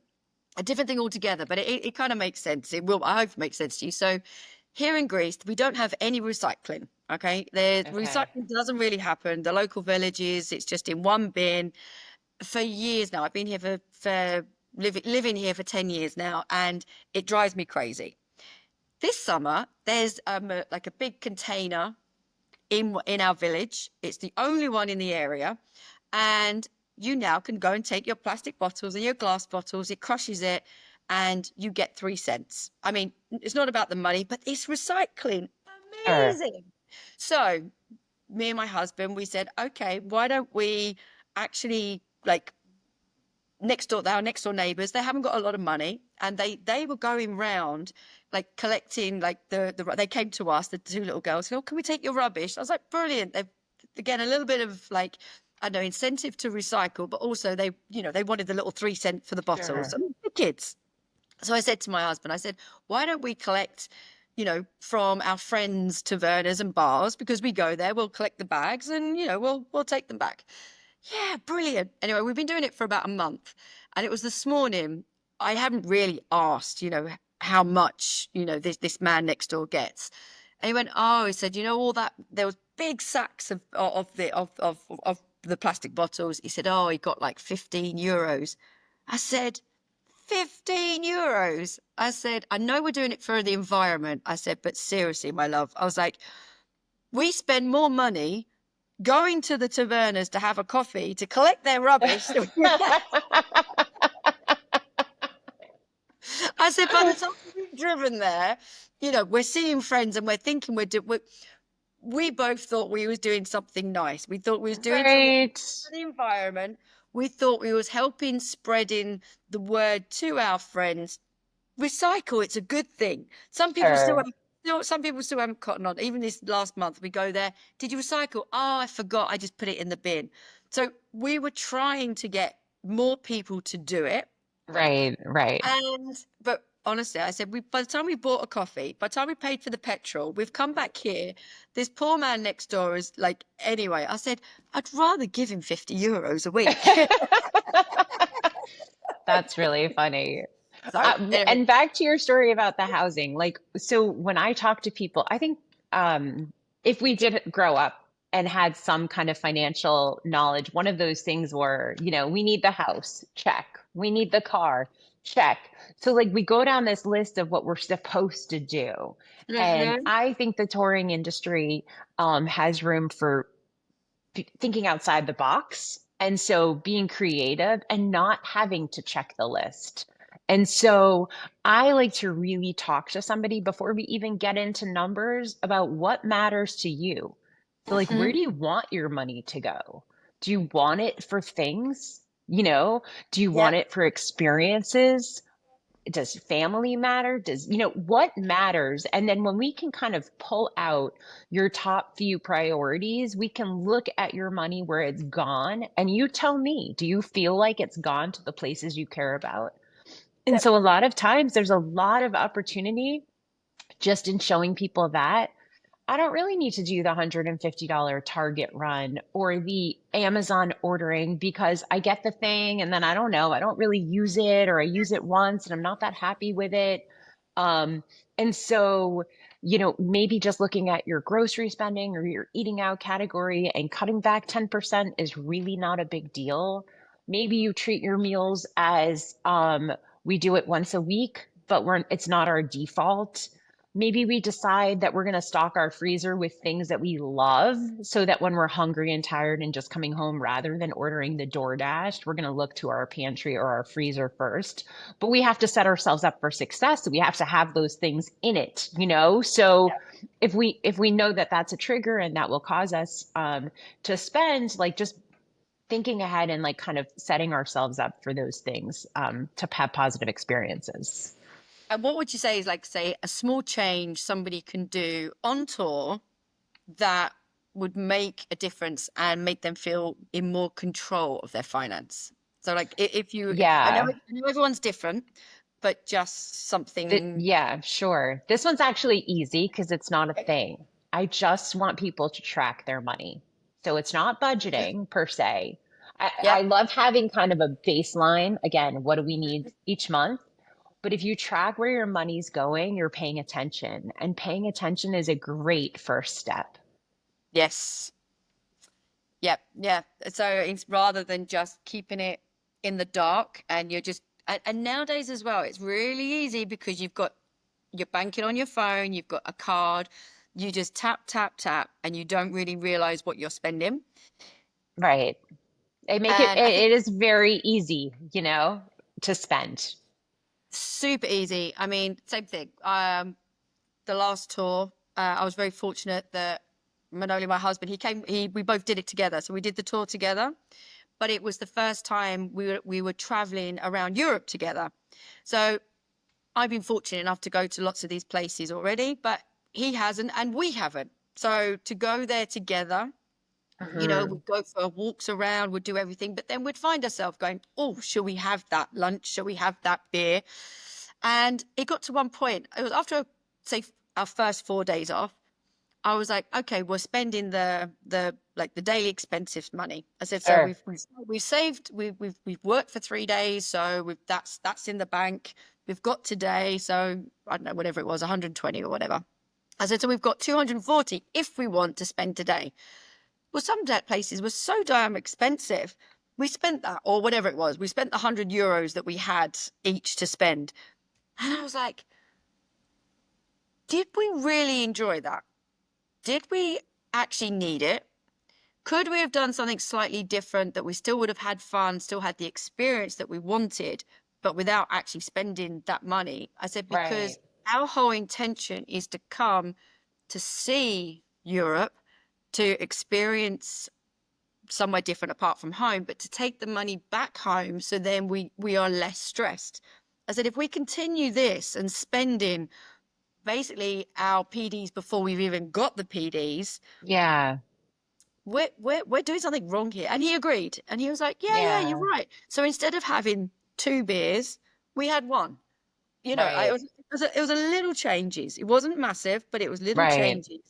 thing altogether, but it kind of makes sense. It will, I hope, make sense to you. So here in Greece, we don't have any recycling. Okay, Okay. recycling doesn't really happen. The local villages, it's just in one bin. For years now, I've been here for living here for 10 years now, and it drives me crazy. This summer, there's like a big container in our village. It's the only one in the area, and you now can go and take your plastic bottles and your glass bottles. It crushes it, and you get 3 cents. I mean, it's not about the money, but it's recycling. Sure. Amazing. So me and my husband, we said, okay, why don't we actually, like, our next door neighbors, they haven't got a lot of money, and they were going round like collecting, like they came to us, the two little girls said, oh, can we take your rubbish? I was like, brilliant. They've, again, a little bit of, like, I don't know, incentive to recycle, but also they wanted the little 3 cent for the bottles. Sure. And the kids. So I said to my husband, I said, why don't we collect, from our friends' tavernas and bars, because we go there, we'll collect the bags, and we'll take them back. Yeah, brilliant. Anyway, we've been doing it for about a month, and it was this morning. I haven't really asked, how much, this man next door gets. And he went, oh, he said, all that, there was big sacks of the plastic bottles. He said, oh, he got like 15 euros. I said, €15. I said, I know we're doing it for the environment. I said, but seriously, my love, I was like, we spend more money going to the tavernas to have a coffee, to collect their rubbish. I said, by the time we've driven there, you know, we're seeing friends and we're thinking we both thought we was doing something nice. We thought we was doing something Right. for the environment. We thought we was helping spreading the word to our friends. Recycle, it's a good thing. Some people Sure. some people still haven't cotton on. Even this last month, we go there. Did you recycle? Oh, I forgot. I just put it in the bin. So we were trying to get more people to do it. Right. Right. But honestly, I said, by the time we bought a coffee, by the time we paid for the petrol, we've come back here. This poor man next door is like, anyway, I said, I'd rather give him €50 a week. That's really funny. So anyway, And back to your story about the housing, like, so when I talk to people, I think if we did grow up and had some kind of financial knowledge, one of those things were, you know, we need the house, check. We need the car, check. So like we go down this list of what we're supposed to do. And mhm, I think the touring industry has room for thinking outside the box. And so being creative and not having to check the list. And so I like to really talk to somebody before we even get into numbers about what matters to you. So, like, where mhm, do you want your money to go? Do you want it for things? You know, do you want yep, it for experiences? Does family matter? Does, you know, what matters? And then when we can kind of pull out your top few priorities, we can look at your money where it's gone. And you tell me, do you feel like it's gone to the places you care about? And yep, so a lot of times there's a lot of opportunity just in showing people that I don't really need to do the $150 Target run or the Amazon ordering because I get the thing and then I don't know, I don't really use it or I use it once and I'm not that happy with it. Um, and so, you know, maybe just looking at your grocery spending or your eating out category and cutting back 10% is really not a big deal. Maybe you treat your meals as we do it once a week, but it's not our default. Maybe we decide that we're going to stock our freezer with things that we love so that when we're hungry and tired and just coming home rather than ordering the DoorDash, we're going to look to our pantry or our freezer first. But we have to set ourselves up for success. So we have to have those things in it, you know? So if we know that that's a trigger and that will cause us to spend, like just thinking ahead and like kind of setting ourselves up for those things to have positive experiences. And what would you say is like, say, a small change somebody can do on tour that would make a difference and make them feel in more control of their finance? So like if you, I Yeah. know everyone's different, but just something. Yeah, sure. This one's actually easy because it's not a thing. I just want people to track their money. So it's not budgeting per se. I Yep. love having kind of a baseline. Again, what do we need each month? But if you track where your money's going, you're paying attention. And paying attention is a great first step. Yes. Yep. Yeah. So it's rather than just keeping it in the dark and you're just, and nowadays as well, it's really easy because you're banking on your phone, you've got a card, you just tap, tap, tap, and you don't really realize what you're spending. Right. They make it, And I think it is very easy, you know, to spend. super easy. I mean, same thing. The last tour, I was very fortunate that Manoli, my husband, we both did it together. So we did the tour together, but it was the first time we were traveling around Europe together. So I've been fortunate enough to go to lots of these places already, but he hasn't and we haven't. So to go there together, you know, Mhm. we'd go for walks around, we'd do everything, but then we'd find ourselves going, oh, shall we have that lunch? Shall we have that beer? And it got to one point, it was after, say, our first 4 days off, I was like, okay, we're spending the like the daily expenses money. I said, so Sure. we've saved, we've worked for 3 days, so that's in the bank. We've got today, so I don't know, whatever it was, 120 or whatever. I said, so we've got 240 if we want to spend today. Well, some places were so damn expensive we spent that, or whatever it was. We spent the €100 that we had each to spend. And I was like, did we really enjoy that? Did we actually need it? Could we have done something slightly different that we still would have had fun, still had the experience that we wanted, but without actually spending that money? I said, Right. because our whole intention is to come to see Europe, to experience somewhere different apart from home, but to take the money back home so then we are less stressed. I said, if we continue this and spending basically our PDs before we've even got the PDs, Yeah. we're doing something wrong here. And he agreed. And he was like, yeah, you're Yeah. right. So instead of having 2 beers, we had one. You know, Right. it was a little changes. It wasn't massive, but it was little Right. changes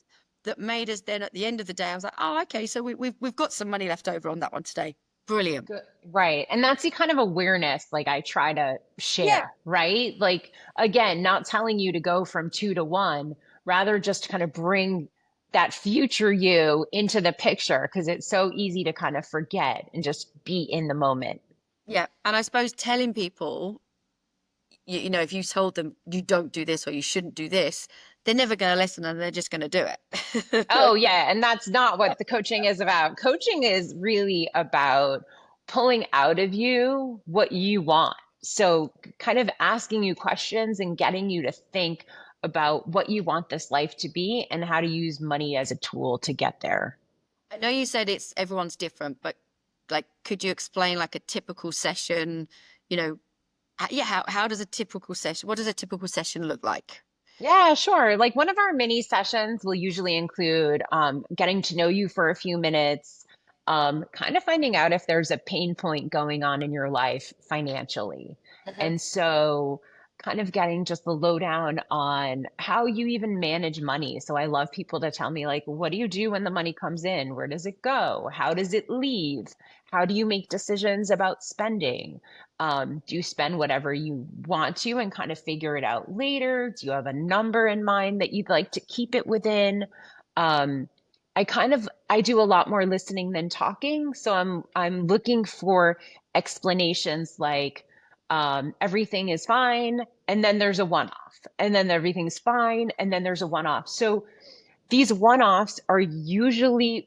that made us then at the end of the day, I was like, oh, okay, so we've got some money left over on that one today. Brilliant. Good. Right. And that's the kind of awareness like I try to Yeah, share, right? Like, again, not telling you to go from 2 to 1, rather just kind of bring that future you into the picture because it's so easy to kind of forget and just be in the moment. yeah. And I suppose telling people, you know, if you told them you don't do this or you shouldn't do this, they're never going to listen and they're just going to do Oh, it. yeah. And that's not what the coaching is about. Coaching is really about pulling out of you what you want. So, kind of asking you questions and getting you to think about what you want this life to be and how to use money as a tool to get there. I know you said it's everyone's different, but like, could you explain like a typical session? You know, yeah, how does a typical session, what does a typical session look like? Yeah, sure. Like one of our mini sessions will usually include getting to know you for a few minutes, kind of finding out if there's a pain point going on in your life financially. Mhm. And so, kind of getting just the lowdown on how you even manage money. So, I love people to tell me, like, what do you do when the money comes in? Where does it go? How does it leave? How do you make decisions about spending? Do you spend whatever you want to and kind of figure it out later? Do you have a number in mind that you'd like to keep it within? Um, I do a lot more listening than talking, so I'm looking for explanations like everything is fine, and then there's a one-off, and then everything's fine, and then there's a one-off. So these one-offs are usually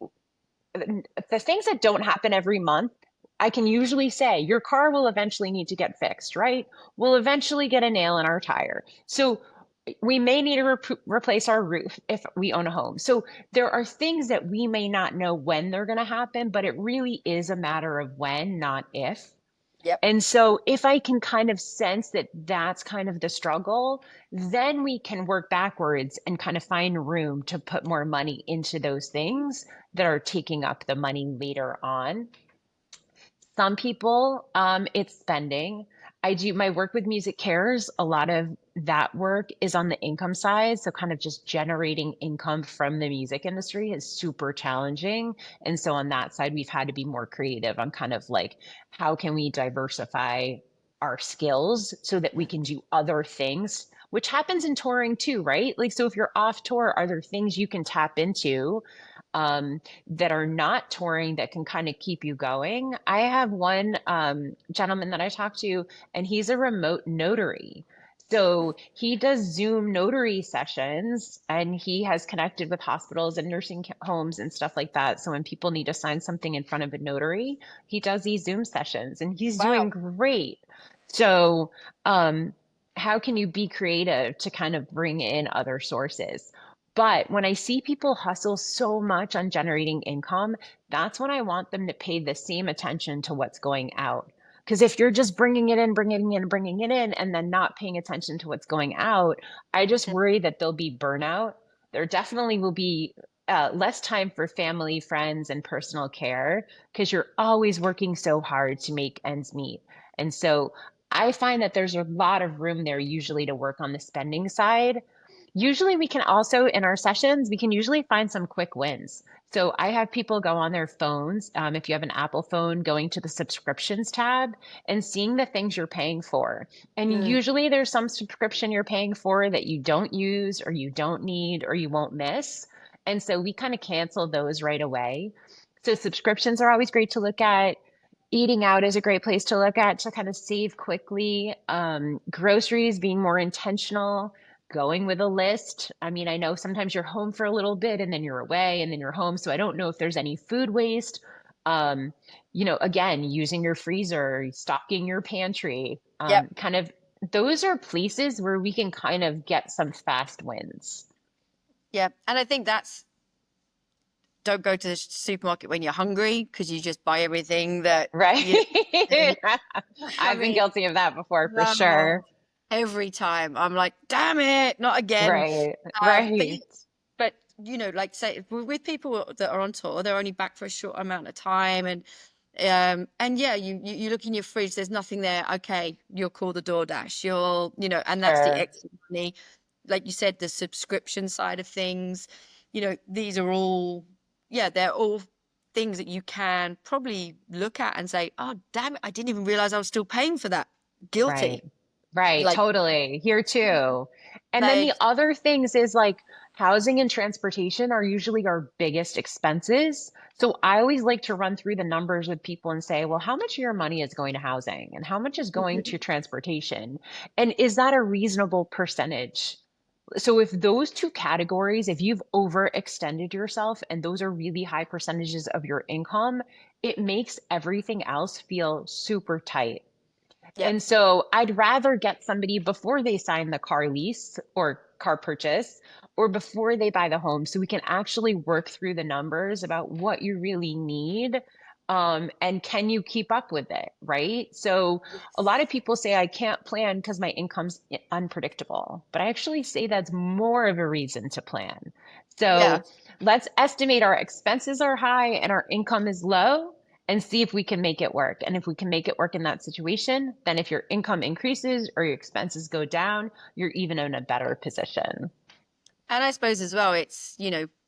the things that don't happen every month. I can usually say your car will eventually need to get fixed, right? We'll eventually get a nail in our tire. So we may need to replace our roof if we own a home. So there are things that we may not know when they're going to happen, but it really is a matter of when, not if. Yep. And so if I can kind of sense that that's kind of the struggle, then we can work backwards and kind of find room to put more money into those things that are taking up the money later on. Some people, it's spending. I do my work with MusiCares. A lot of that work is on the income side. So, kind of just generating income from the music industry is super challenging. And so, on that side, we've had to be more creative on kind of like, how can we diversify our skills so that we can do other things, which happens in touring too, right? Like, so if you're off tour, are there things you can tap into? That are not touring that can kind of keep you going. I have one gentleman that I talk to, and he's a remote notary. So he does Zoom notary sessions and he has connected with hospitals and nursing homes and stuff like that. So when people need to sign something in front of a notary, he does these Zoom sessions and he's doing Wow. great. So, how can you be creative to kind of bring in other sources? But when I see people hustle so much on generating income, that's when I want them to pay the same attention to what's going out. Because if you're just bringing it in, bringing it in, and then not paying attention to what's going out, I just Mhm. worry that there'll be burnout. There definitely will be less time for family, friends, and personal care because you're always working so hard to make ends meet. And so I find that there's a lot of room there usually to work on the spending side. Usually we can also, in our sessions, we can usually find some quick wins. So I have people go on their phones, if you have an Apple phone, going to the subscriptions tab and seeing the things you're paying for. And Mm. usually there's some subscription you're paying for that you don't use or you don't need or you won't miss. And so we kind of cancel those right away. So subscriptions are always great to look at. Eating out is a great place to look at to kind of save quickly. Groceries, being more intentional, going with a list. I mean, I know sometimes you're home for a little bit and then you're away and then you're home. So I don't know if there's any food waste. Um, again, using your freezer, stocking your pantry, Yep. kind of those are places where we can kind of get some fast wins. Yeah. And I think that's, don't go to the supermarket when you're hungry because you just buy everything that, Right. you know, I I've been mean, guilty of that before for oh, sure. every time I'm like, damn it, not again. Right. But Right. but like say with people that are on tour, they're only back for a short amount of time, and yeah, you look in your fridge, there's nothing there. Okay, you'll call the DoorDash. And that's the Sure. extra money. Like you said, the subscription side of things. These are all, yeah, they're all things that you can probably look at and say, oh, damn it, I didn't even realize I was still paying for that. Right. Guilty. Right. Like, Totally. Here too. And then the like, other things is like housing and transportation are usually our biggest expenses. So I always like to run through the numbers with people and say, well, how much of your money is going to housing and how much is going to transportation? And is that a reasonable percentage? So if those two categories, if you've overextended yourself and those are really high percentages of your income, it makes everything else feel super tight. yep. And so I'd rather get somebody before they sign the car lease or car purchase or before they buy the home so we can actually work through the numbers about what you really need. And can you keep up with it? Right. So a lot Yes. of people say I can't plan because my income's unpredictable, but I actually say that's more of a reason to plan. Yeah. So let's estimate our expenses are high and our income is low and see if we can make it work. And if we can make it work in that situation, then if your income increases or your expenses go down, you're even in a better position. And I suppose as well, it's,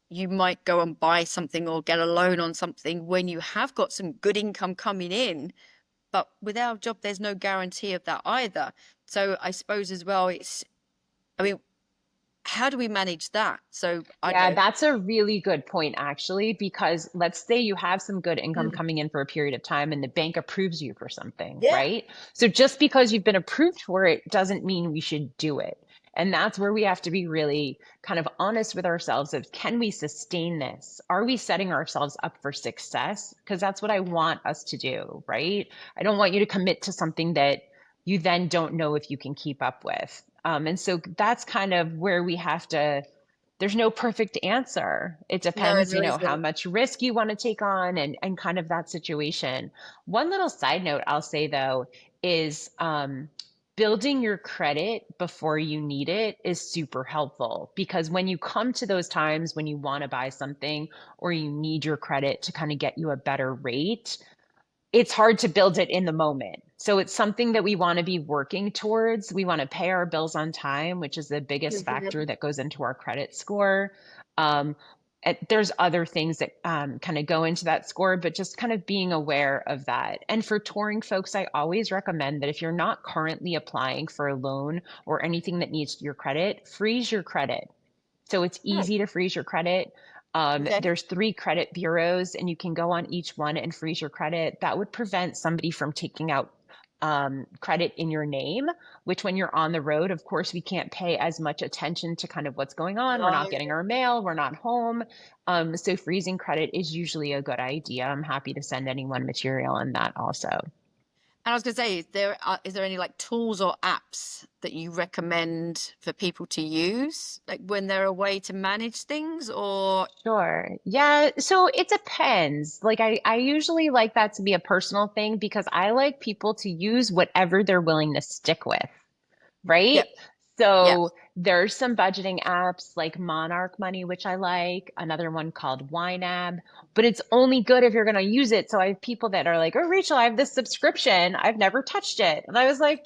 you might go and buy something or get a loan on something when you have got some good income coming in, but without a job, there's no guarantee of that either. So I suppose as well, I mean, how do we manage that? So I don't Yeah, know. that's a really good point, actually, because let's say you have some good income Mm. coming in for a period of time and the bank approves you for something, Yeah. right? So just because you've been approved for it doesn't mean we should do it. And that's where we have to be really kind of honest with ourselves of can we sustain this? Are we setting ourselves up for success? Because that's what I want us to do, right? I don't want you to commit to something that you then don't know if you can keep up with. And so that's kind of where we have to there's no perfect answer. It No, depends, there how isn't. much risk you want to take on and kind of that situation. One little side note I'll say though is building your credit before you need it is super helpful because when you come to those times when you want to buy something or you need your credit to kind of get you a better rate, it's hard to build it in the moment. So it's something that we want to be working towards. We want to pay our bills on time, which is the biggest factor Mhm. that goes into our credit score. Um, there's other things that kind of go into that score, but just kind of being aware of that. And for touring folks, I always recommend that if you're not currently applying for a loan or anything that needs your credit, freeze your credit. So it's Hmm. easy to freeze your credit. Okay. There's 3 credit bureaus, and you can go on each one and freeze your credit. That would prevent somebody from taking out credit in your name, which when you're on the road, of course, we can't pay as much attention to kind of what's going on. We're not No. getting our mail, we're not home. So freezing credit is usually a good idea. I'm happy to send anyone material on that also. And I was going to say, is there any like tools or apps that you recommend for people to use, like when they're away to manage things, or Sure. Yeah. So it depends. Like I usually like that to be a personal thing because I like people to use whatever they're willing to stick with, right? yep, yep, So there's some budgeting apps like Monarch Money, which I like, another one called YNAB, but it's only good if you're going to use it. So I have people that are like, oh, Rachel, I have this subscription. I've never touched it. And I was like,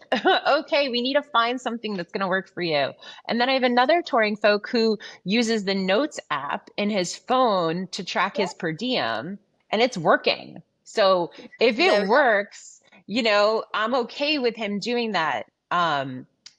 okay, we need to find something that's going to work for you. And then I have another touring folk who uses the Notes app in his phone to track yeah. his per diem, and it's working. So if it There we go. works, I'm okay with him doing that.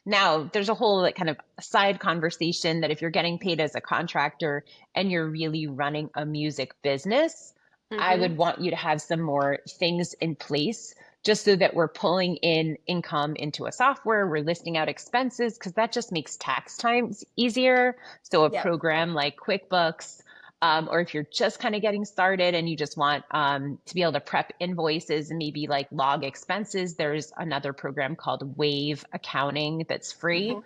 Now, there's a whole like kind of side conversation that if you're getting paid as a contractor and you're really running a music business, I Mm-hmm. would want you to have some more things in place just so that we're pulling in income into a software, we're listing out expenses, because that just makes tax times easier. So a Yep. program like QuickBooks, or if you're just kind of getting started and you just want to be able to prep invoices and maybe like log expenses, there's another program called Wave Accounting that's free.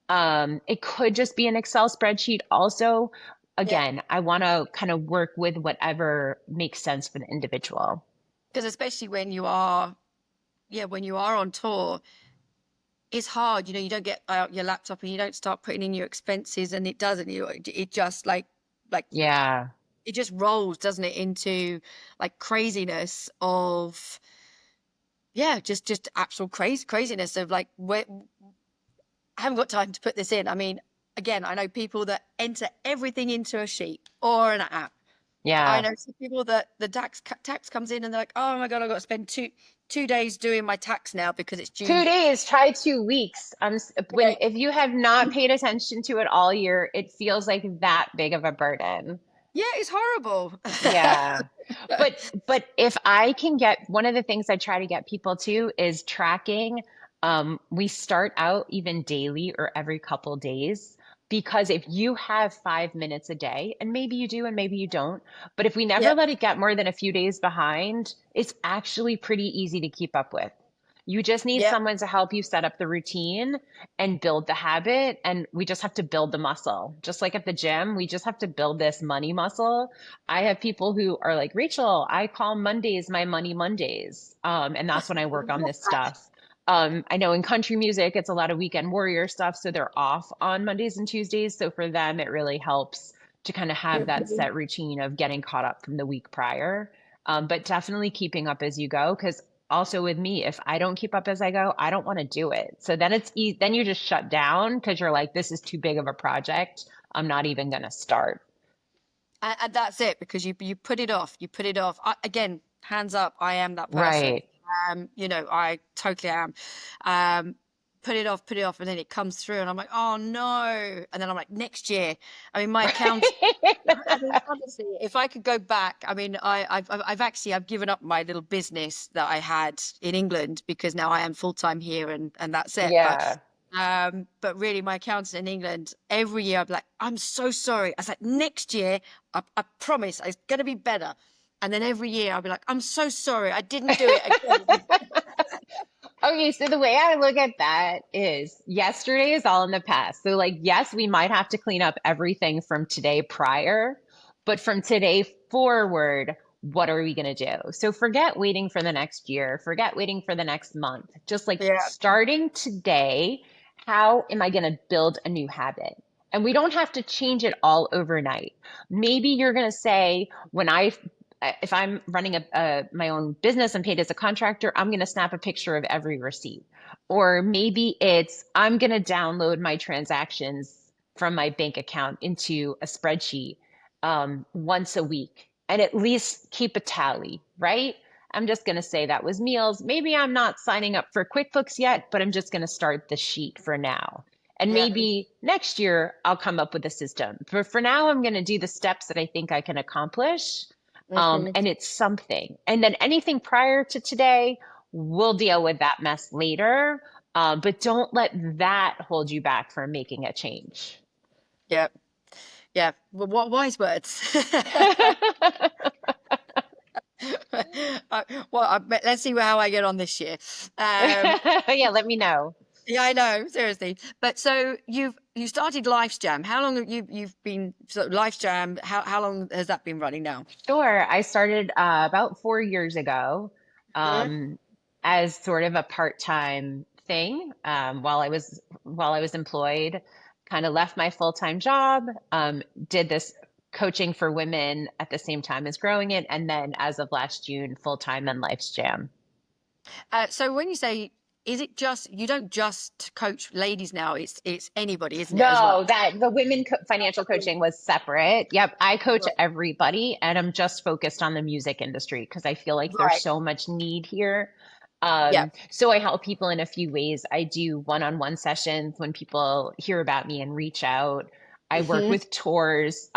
Mm-hmm. It could just be an Excel spreadsheet also. Yep. Again, I want to kind of work with whatever makes sense for the individual. Because especially when you are, yeah, when you are on tour, it's hard. You don't get out your laptop and you don't start putting in your expenses, and it doesn't. It just like Yeah. it just rolls, doesn't it, into like craziness of, yeah, just actual craziness of like, where I haven't got time to put this in. I mean, again, I know people that enter everything into a sheet or an app. I Yeah. know some people that the tax comes in and they're like, oh my God, I've got to spend two days doing my tax now because it's due. 2 days, try 2 weeks. Yeah, When if you have not paid attention to it all year, it feels like that big of a burden. yeah, it's horrible. Yeah. But if I can get one of the things I try to get people to is tracking. We start out even daily or every couple days, because if you have 5 minutes a day, and maybe you do and maybe you don't, but if we never Yep, let it get more than a few days behind, it's actually pretty easy to keep up with. You just need yep, someone to help you set up the routine and build the habit. And we just have to build the muscle. Just like at the gym, we just have to build this money muscle. I have people who are like, Rachel, I call Mondays my money Mondays. And that's when I work on this stuff. I know in country music, it's a lot of weekend warrior stuff. So they're off on Mondays and Tuesdays. So for them, it really helps to kind of have that mhm, set routine of getting caught up from the week prior. But definitely keeping up as you go. Because also with me, if I don't keep up as I go, I don't want to do it. So then then you just shut down because you're like, this is too big of a project. I'm not even going to start. and that's it, because you put it off, again, hands up, I am that person. Right. I totally am. Put it off, and then it comes through, and I'm like, oh no, and then I'm like, next year. I mean, my account. I mean, honestly, if I could go back, I mean, I've given up my little business that I had in England because now I am full time here, and that's it. Yeah. But really, my accountant in England, every year I'd be like, I'm so sorry. I was like, next year, I promise it's going to be better. And then every year I'll be like, I'm so sorry, I didn't do it again. Okay, so the way I look at that is yesterday is all in the past. So, like, yes, we might have to clean up everything from today prior, but from today forward, what are we going to do? So, forget waiting for the next year, forget waiting for the next month. Just like Yeah. starting today, how am I going to build a new habit? And we don't have to change it all overnight. Maybe you're going to say, if I'm running my own business and paid as a contractor, I'm going to snap a picture of every receipt. Or maybe it's I'm going to download my transactions from my bank account into a spreadsheet once a week and at least keep a tally, right? I'm just going to say that was meals. Maybe I'm not signing up for QuickBooks yet, but I'm just going to start the sheet for now. And Yeah. maybe next year I'll come up with a system. But for now, I'm going to do the steps that I think I can accomplish, Mhm. and it's something. And then anything prior to today, we'll deal with that mess later. But don't let that hold you back from making a change. Yeah. Yeah. Well, what wise words. Let's see how I get on this year. Yeah, let me know. Yeah, I know, seriously. But so you started Life's Jam. How long have you've been, so Life's Jam? How long has that been running now? Sure. I started about 4 years ago, Mhm. um, as sort of a part-time thing, while I was employed. Kind of left my full-time job, did this coaching for women at the same time as growing it, and then as of last June, full-time in Life's Jam. So when you say, is it just, you don't just coach ladies now? It's anybody, isn't it, as well? No, that the financial coaching was separate. Yep, I coach Right. everybody, and I'm just focused on the music industry because I feel like there's Right. so much need here. Yeah. So I help people in a few ways. I do one-on-one sessions when people hear about me and reach out. I work Hmm. with tours.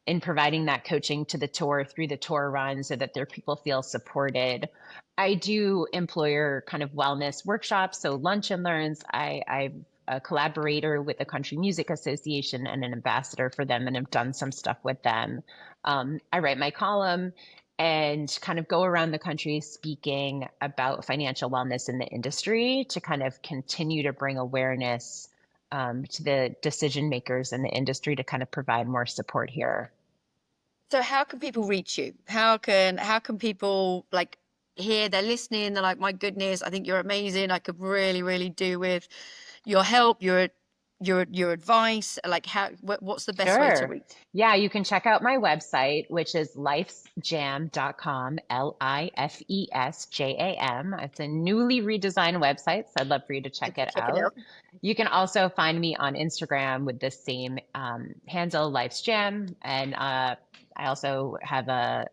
in providing that coaching to the tour through the tour run so that their people feel supported. I do employer kind of wellness workshops, so lunch and learns. I'm a collaborator with the Country Music Association and an ambassador for them, and have done some stuff with them. I write my column and kind of go around the country speaking about financial wellness in the industry to kind of continue to bring awareness to the decision makers in the industry to kind of provide more support here. So how can people reach you? How can people like hear, they're listening, they're like, my goodness, I think you're amazing. I could really, really do with your help, your advice. Like what's the best way to Sure. reach? Yeah, you can check out my website, which is lifesjam.com, LIFESJAM. It's a newly redesigned website, so I'd love for you to check it Check it out. out. You can also find me on Instagram with the same handle, lifesjam, and I also have a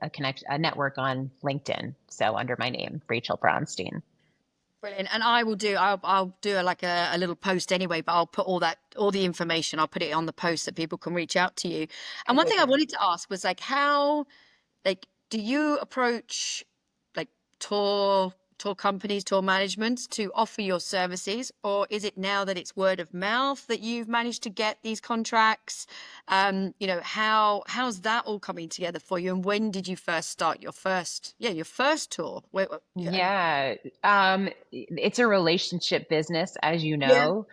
network on LinkedIn, so under my name, Rachael Bronstein. Brilliant. And I'll do a little post anyway, but I'll put all the information, I'll put it on the post that people can reach out to you. And one Okay, thing I great. wanted to ask was like, how, like, do you approach like tour companies, tour management to offer your services, or is it now that it's word of mouth that you've managed to get these contracts? How's that all coming together for you? And when did you first start your first tour? Yeah, it's a relationship business, as you Yeah. know.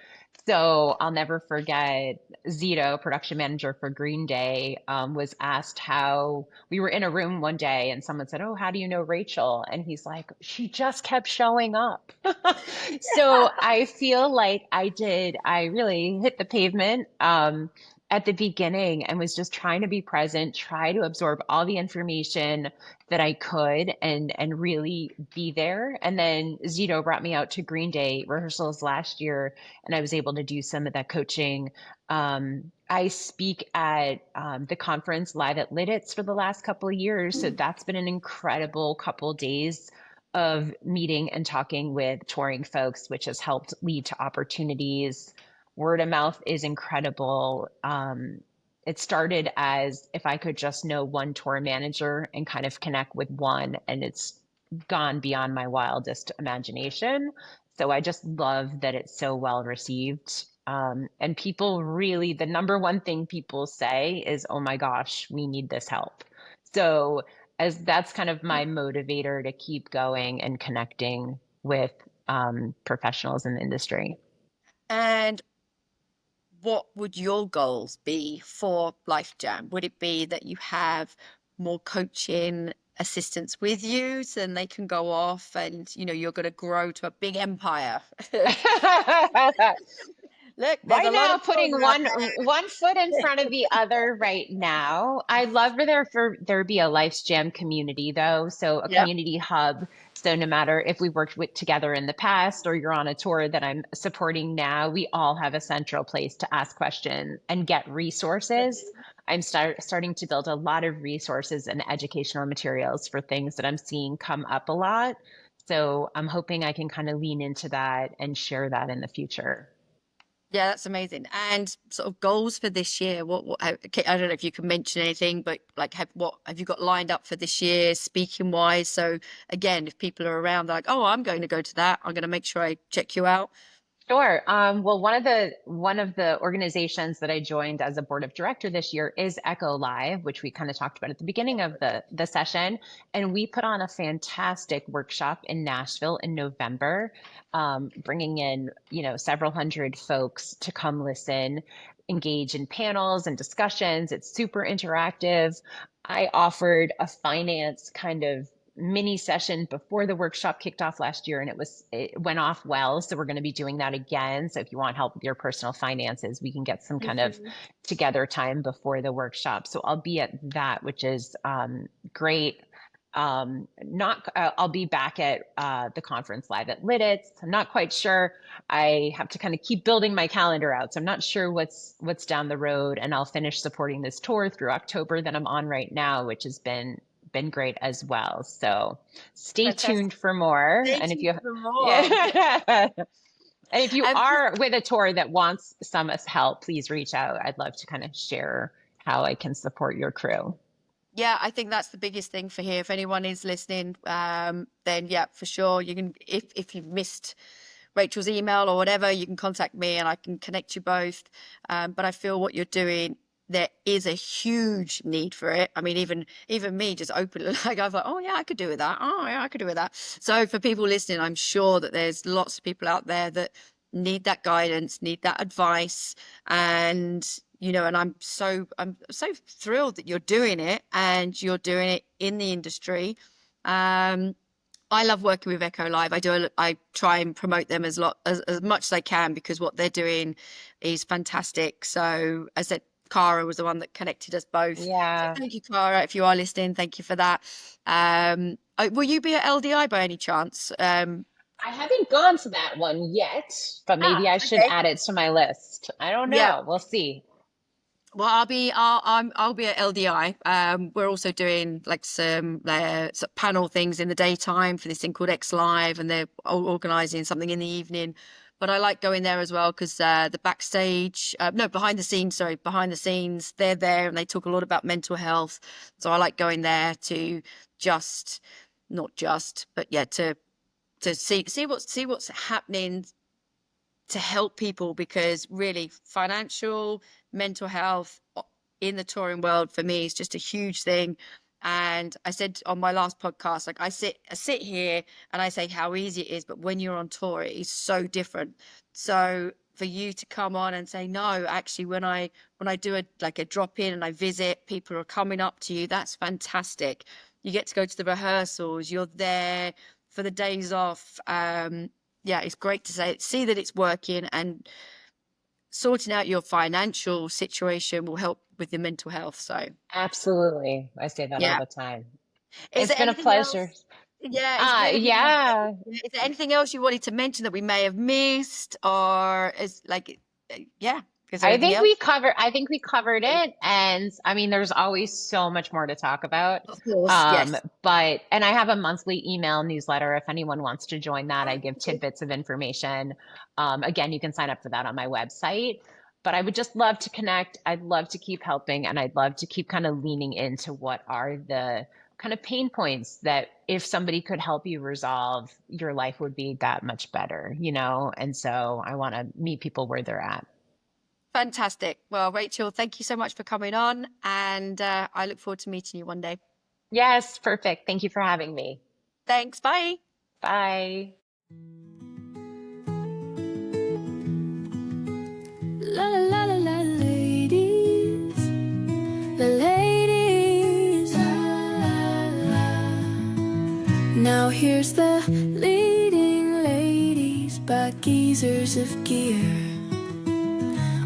So I'll never forget Zito, production manager for Green Day, was asked how we were in a room one day and someone said, "Oh, how do you know Rachel?" And he's like, "She just kept showing up." So I feel like I really hit the pavement. At the beginning and was just trying to be present, try to absorb all the information that I could and really be there. And then Zito brought me out to Green Day rehearsals last year, and I was able to do some of that coaching. I speak at the conference live at Lidditz for the last couple of years, so that's been an incredible couple days of meeting and talking with touring folks, which has helped lead to opportunities. Word of mouth is incredible. It started as if I could just know one tour manager and kind of connect with one, and it's gone beyond my wildest imagination. So I just love that it's so well received. And people really, the number one thing people say is, "Oh my gosh, we need this help." So as that's kind of my motivator to keep going and connecting with professionals in the industry. And what would your goals be for Life Jam? Would it be that you have more coaching assistants with you so then they can go off and you're going to grow to a big empire? Look, there's Right a lot now, of putting children out one foot in front of the other right now. I'd love for there be a Life's Jam community though, so a there. community hub. So no matter if we worked together in the past or you're on a tour that I'm supporting now, we all have a central place to ask questions and get resources. I'm starting to build a lot of resources and educational materials for things that I'm seeing come up a lot. So I'm hoping I can kind of lean into that and share that in the future. Yeah, that's amazing. And sort of goals for this year. Okay, I don't know if you can mention anything, but like, what have you got lined up for this year, speaking wise? So again, if people are around, they're like, oh, I'm going to go to that. I'm going to make sure I check you out. Sure. Well, one of the organizations that I joined as a board of director this year is ECCHO Live, which we kind of talked about at the beginning of the session, and we put on a fantastic workshop in Nashville in November, bringing in several hundred folks to come listen, engage in panels and discussions. It's super interactive. I offered a finance kind of mini session before the workshop kicked off last year, and it went off well. So we're going to be doing that again. So if you want help with your personal finances, we can get some kind of together time before the workshop. So I'll be at that, which is great. Not I'll be back at the conference live at Lidditz. I'm not quite sure. I have to kind of keep building my calendar out, so I'm not sure what's down the road. And I'll finish supporting this tour through October that I'm on right now, which has been great as well. So stay Fantastic. tuned for more. Stay And if tuned you for more. yeah. And if you Um, are with a tour that wants some help, please reach out. I'd love to kind of share how I can support your crew. Yeah, I think that's the biggest thing for here. If anyone is listening, then yeah, for sure, you can, if you've missed Rachel's email or whatever, you can contact me and I can connect you both. But I feel what you're doing, there is a huge need for it. I mean, even me just openly, like I thought, oh yeah, I could do with that. Oh yeah, I could do with that. So for people listening, I'm sure that there's lots of people out there that need that guidance, need that advice. And and I'm so thrilled that you're doing it and you're doing it in the industry. I love working with Echo Live. I try and promote them as much as I can, because what they're doing is fantastic. So as I said, Cara was the one that connected us both. Yeah. So thank you, Cara. If you are listening, thank you for that. Will you be at LDI by any chance? I haven't gone to that one yet, but maybe I should okay. add it to my list. I don't Yeah. know. We'll see. Well, I'll be at LDI. We're also doing like some panel things in the daytime for this thing called X Live, and they're organising something in the evening. But I like going there as well because the backstage, behind the scenes, they're there and they talk a lot about mental health. So I like going there to to see what's happening to help people, because really financial, mental health in the touring world for me is just a huge thing. And I said on my last podcast, like I sit here and I say how easy it is, but when you're on tour, it is so different. So for you to come on and say, no, actually, when I do a drop in and I visit, people are coming up to you, that's fantastic. You get to go to the rehearsals, you're there for the days off. Yeah, it's great to see that it's working, and sorting out your financial situation will help with your mental health. So Absolutely. I say that all yeah. the time. Is It's there been a anything else? pleasure. Yeah, is there anything Yeah. is there anything else you wanted to mention that we may have missed, or is is there anything else? I think we covered it. And I mean, there's always so much more to talk about. Of course, yes. And I have a monthly email newsletter. If anyone wants to join that, I give tidbits of information. Again, you can sign up for that on my website. But I would just love to connect. I'd love to keep helping, and I'd love to keep kind of leaning into what are the kind of pain points that if somebody could help you resolve, your life would be that much better, And so I want to meet people where they're at. Fantastic. Well, Rachel, thank you so much for coming on, and I look forward to meeting you one day. Yes, perfect. Thank you for having me. Thanks. Bye. Bye. La la la la la, ladies, the ladies. La, la. Now here's the leading ladies by geezers of gear.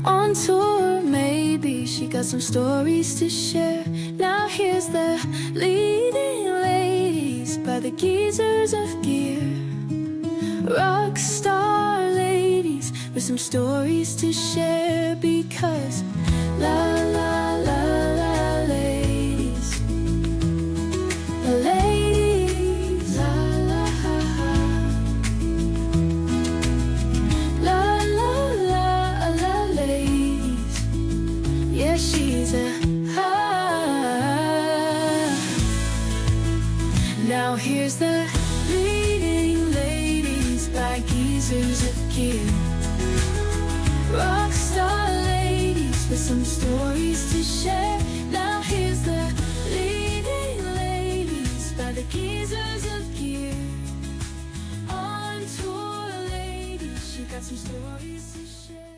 On tour, maybe she got some stories to share. Now here's the leading ladies by the geezers of gear. Rock star ladies with some stories to share, because la la la la ladies, the ladies, la la la la la la ladies. Yeah, she's a Now here's the leading ladies by geezers of gear. Rockstar ladies with some stories to share. Now here's the leading ladies by the geezers of gear. On tour ladies, she got some stories to share.